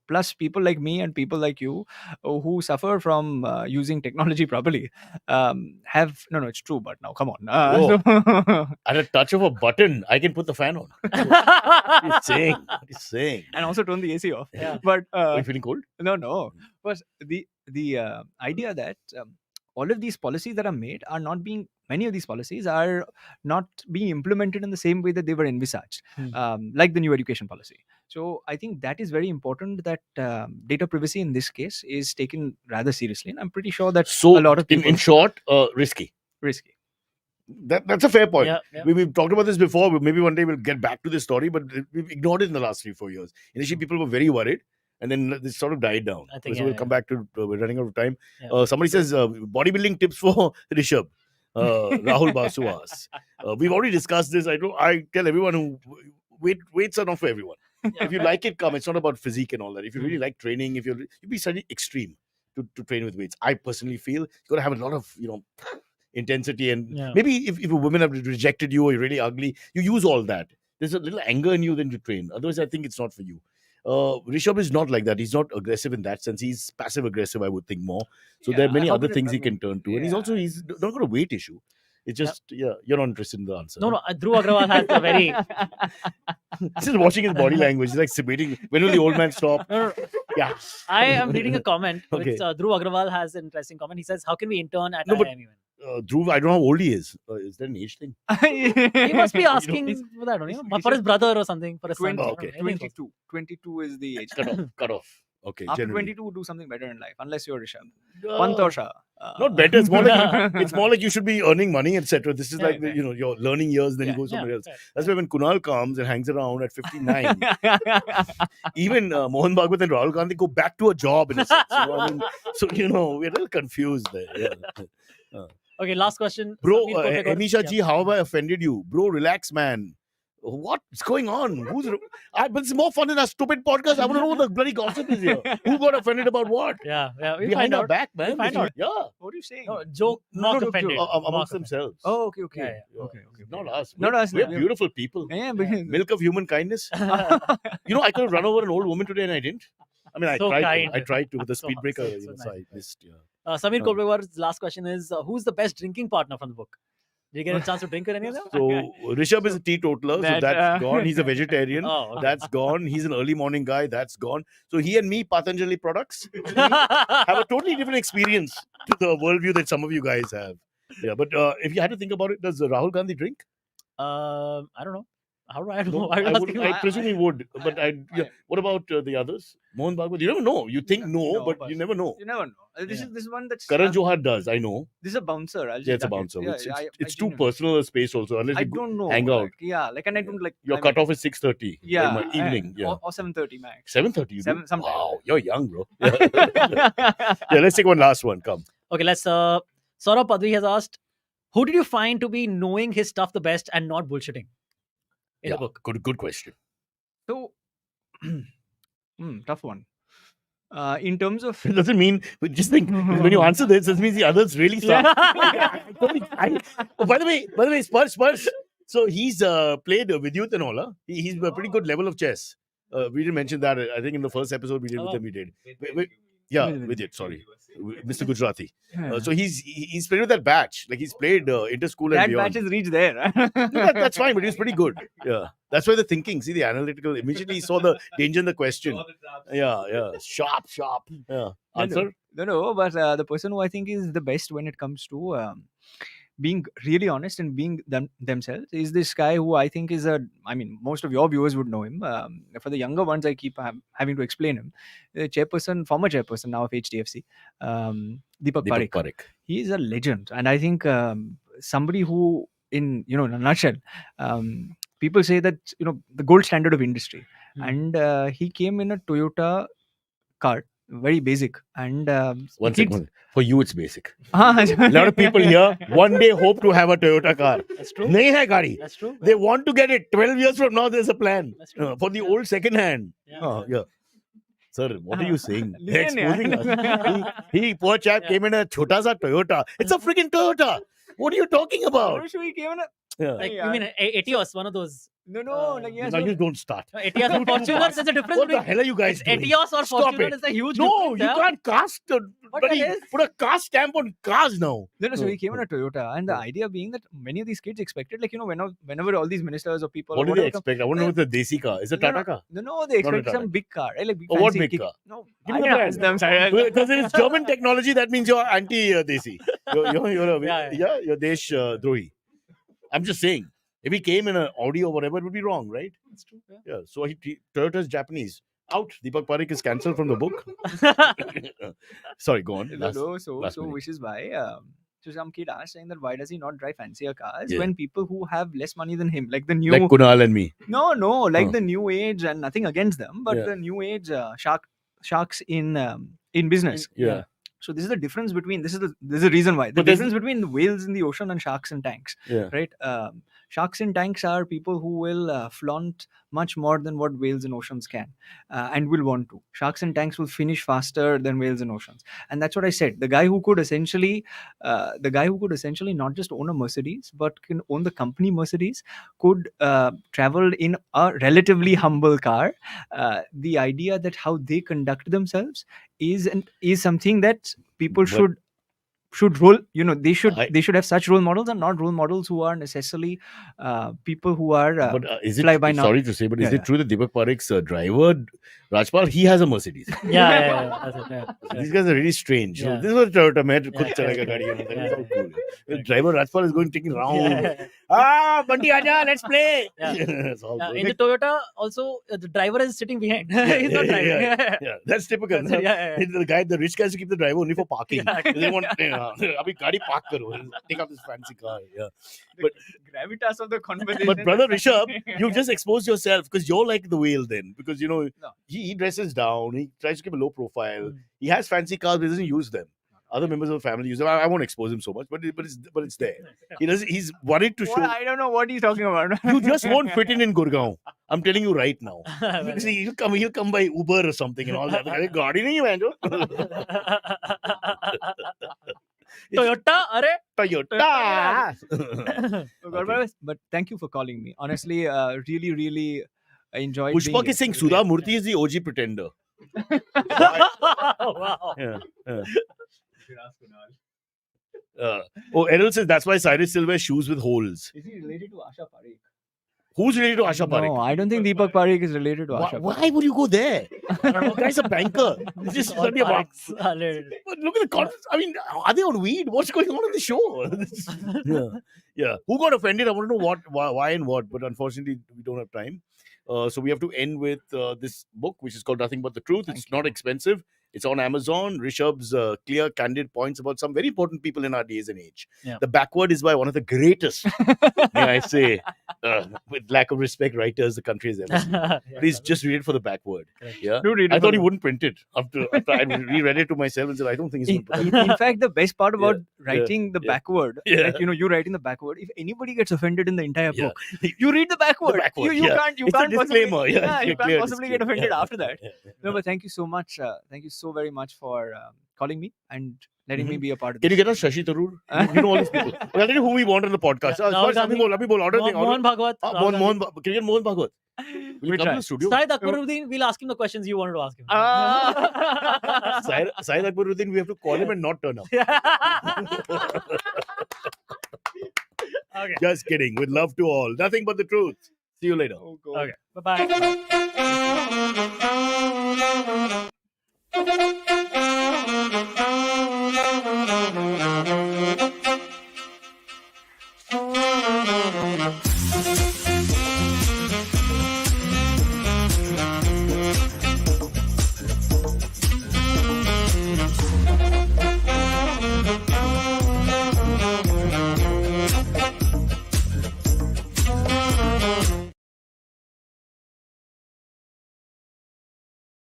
Plus, people like me and people like you who suffer from using technology properly have no. It's true, but now come on. At a touch of a button, I can put the fan on. He's saying. And also turn the AC off. Yeah. But Are you feeling cold? no. But the idea that all of these policies that are made are not being. Many of these policies are not being implemented in the same way that they were envisaged, like the new education policy. So I think that is very important that data privacy in this case is taken rather seriously. And I'm pretty sure that a lot of people... in short, risky. Risky. That's a fair point. Yeah. We've talked about this before. Maybe one day we'll get back to this story, but we've ignored it in the last 3-4 years. Initially, people were very worried, and then this sort of died down. I think, so we'll come back to we're running out of time. Yeah. Somebody says bodybuilding tips for Rishabh. Rahul Basu asks. We've already discussed this. I tell everyone who weights are not for everyone. If you like it, come. It's not about physique and all that. If you really like training, you'd be slightly extreme to train with weights. I personally feel you got to have a lot of intensity, and maybe if a woman have rejected you or you're really ugly, you use all that. There's a little anger in you, then you train. Otherwise, I think it's not for you. Rishabh is not like that. He's not aggressive in that sense. He's passive aggressive, I would think, more. So there are many other things he can turn to. And he's not got a weight issue. It's just, you're not interested in the answer. No, Dhruv Agrawal has a very... Just watching his body language. He's like debating, when will the old man stop? Yeah. I am reading a comment. Okay. Which, Dhruv Agrawal has an interesting comment. He says, how can we intern at IIM even? Dhruv, I don't know how old he is. Is that an age thing? He must be asking for that, for his brother or something, for his son. 22 is the age. Cut off. Okay. After generally. 22, do something better in life, unless you're Rishabh. Pant or Shah. Not better. It's more like you should be earning money, etc. This is like your learning years. Then you go somewhere else. That's why when Kunal comes and hangs around at 59, even Mohan Bhagwat and Rahul Gandhi go back to a job in a sense. So we're a little confused there. Yeah. Okay, last question. Bro, Amisha ji, how have I offended you? Bro, relax, man. What's going on? But it's more fun in a stupid podcast. I want to know what the bloody gossip is here. Who got offended about what? Yeah. We'll behind our back, man. We'll find out. Yeah. What are you saying? No, joke, not offended. Amongst themselves. Oh, okay. Okay. Not us. Not us. We're beautiful people. Yeah, Milk of human kindness. I could have run over an old woman today and I didn't. I mean, I tried to with the speed breaker. I missed. Yeah. Samir Kolbewar's last question is, who's the best drinking partner from the book? Did you get a chance to drink with any of them? So Rishabh is a teetotaler, so that's gone. He's a vegetarian. Okay. That's gone. He's an early morning guy. That's gone. So he and me, Patanjali products, have a totally different experience to the worldview that some of you guys have. Yeah, but if you had to think about it, does Rahul Gandhi drink? I don't know. How do I know? No, Why are you asking me? I presume he would. But I- what about the others? Mohan Bhagwat, you never know. You think no, but you never know. You never know. This Yeah. is this one that's Karan Johar does, I know. this is a bouncer. I'll just Yeah, it's a duck it. bouncer. Yeah, It's too genuinely- personal a space also, unless I you don't know. hang out. Like, yeah, like, and I don't like. Your I mean, cutoff is 6:30. yeah, in the evening. Yeah, or 7:30 max. 7:30. You do? Seven- sometime. Wow, you're young, bro. Yeah, let's take one last one. Come. Okay, let's. Saurabh Padvi has asked, who did you find to be knowing his stuff the best and not bullshitting in the book? Good question. So, tough one. In terms of It doesn't mean, but just think when you answer this, this means the others really suck. Oh, by the way, Spurs. So he's played Vidyut and all. Huh? He's a pretty good level of chess. We didn't mention that. I think in the first episode we did with him. We did. Yeah, Vidyut. Sorry, Mr. Gujarati. So he's played with that batch. Like he's played inter-school and that beyond. batch is reached there. That's fine, but he was pretty good. Yeah, that's why the thinking. See the analytical. Immediately he saw the danger in the question. Yeah, sharp. Yeah, answer. No, but the person who I think is the best when it comes to being really honest and being themselves is this guy who I think is I mean, most of your viewers would know him. For the younger ones, I keep having to explain him. The former chairperson now of HDFC, Deepak Parekh. He is a legend, and I think somebody who, in a nutshell, people say that the gold standard of industry, and he came in a Toyota car, very basic, and One second. For you, it's basic. a A lot of people here one day hope to have a Toyota car. That's true. Nahi hai gaadi. That's true. They want to get it. 12 years from now, there's a plan That's true. for the old second hand. Yeah. Yeah. Sir, what are you saying? They're Listen, exposing us. He poor chap, came in a chota sa Toyota. It's a freaking Toyota. What are you talking about? He came in a Yeah. Like Yeah. you mean Etios, one of those. like yes, Now you don't start. Etios and Fortuner. There's a difference What the between hell are you guys doing? Etios or Stop Fortuner. it. Is a huge No, difference. you yeah? can't cast What the hell? put a cast stamp on cars now. So he came in a Toyota, and the idea being that many of these kids expected, like, whenever all these ministers or people, What do or they whatever come- expect? I want to know the Desi car. Is it Tata car? No, they Not a expect Tata. some big car, right? Like big Oh, what fancy big kick- car? No, Give I me the can brand. ask them. Sorry. Because if it's German technology, that means you're anti-Desi. You're Yeah. you're Desh Drohi. I'm just saying. If he came in an Audi or whatever, it would be wrong, right? That's true. Yeah. So Toyota's Japanese. Out. Deepak Parekh is cancelled from the book. Sorry, go on. Last minute. Which is why so some kid asked saying that why does he not drive fancier cars Yeah. when people who have less money than him, like the new Like Kunal and me. no, like Huh. the new age, and nothing against them, but Yeah. the new age sharks in business. Yeah. So this is the difference between this is the reason why the But there's- difference between the whales in the ocean and sharks in tanks, Yeah. right? Sharks in tanks are people who will flaunt much more than what whales in oceans can, and will want to. Sharks in tanks will finish faster than whales in oceans, and that's what I said. The guy who could essentially not just own a Mercedes, but can own the company Mercedes, could travel in a relatively humble car. The idea that how they conduct themselves is something that people But- should role they should I- they should have such role models, and not role models who are necessarily people who are But is it, fly by now. sorry to say, but is Yeah, it true that Deepak Parekh's driver, Rajpal, he has a Mercedes? Yeah. That's it, yeah. These guys are really strange. So Yeah. this was Toyota. मैं खुद Yeah. चलाएगा गाड़ी, that is Yeah. so cool. The driver Rajpal is going taking round. Yeah. Bunty aja, let's play. Yeah. It's all good. In the Toyota, also the driver is sitting behind. He's not driving. Yeah, that's typical. That's it, yeah. The rich guys who keep the driver only for parking. Yeah. They want, abhi gaadi park karo. Take up this fancy car. Yeah. the gravitas of the conversation. But brother Rishabh, you've just exposed yourself because you're like the whale then. Because No. he dresses down, he tries to keep a low profile. Mm. He has fancy cars, but he doesn't use them. Other members of the family use them. I won't expose him so much, but it's there. He's worried to show. I don't know what he's talking about. You just won't fit in Gurgaon. I'm telling you right now. See, he'll come by Uber or something and all that. अरे गाड़ी नहीं है man जो. Toyota, अरे Toyota. But thank you for calling me. Honestly, really, really enjoyed. Pushpa being is saying here. Sudha Murthy is the OG pretender. Wow. Yeah. Errol says that's why Cyrus still wears shoes with holes. Is he related to Asha Parekh? Who's related to Asha Parekh? No, I don't think Deepak Parekh is related to Asha Parekh. Why would you go there? The guy's a banker. It's just All suddenly a politics are related. But look at the conference. I mean, are they on weed? What's going on in the show? Yeah. Who got offended? I want to know why, and what. But unfortunately, we don't have time. So we have to end with this book, which is called Nothing But the Truth. It's not expensive. It's on Amazon. Rishabh's clear, candid points about some very important people in our days and age. Yeah. The Backward is by one of the greatest, may I say, with lack of respect, writers the country has ever seen. Please just read it for the Backward. Correct. Yeah. Do read it I for thought he the- wouldn't print it after I reread it to myself and said, I don't think he's going to put it. In fact, the best part about Yeah. writing the Yeah. backward, Yeah. like, you writing the backward, if anybody gets offended in the entire Yeah. book, you read the backward. backward, You yeah. can't. You It's a can't possibly, disclaimer. Yeah, you clear can't possibly get disclaimer. offended Yeah. after that. Yeah. No, but thank you so much. Thank you so very much for calling me and letting me be a part of Can you this. get us Shashi Tharoor? You know all these people. Okay, I'll tell you who we want on the podcast. Rahul Sorry, Gandhi. Abhi bol, order thing. Mohan Bhagwat. Rahul Gandhi. Can you get Mohan Bhagwat? Will We you come try. to the studio? Syed Akbaruddin, we'll ask him the questions you wanted to ask him. Syed Akbaruddin, we have to call him and not turn up. Okay. Just kidding. With love to all. Nothing but the truth. See you later. Oh, God. Okay. Bye-bye.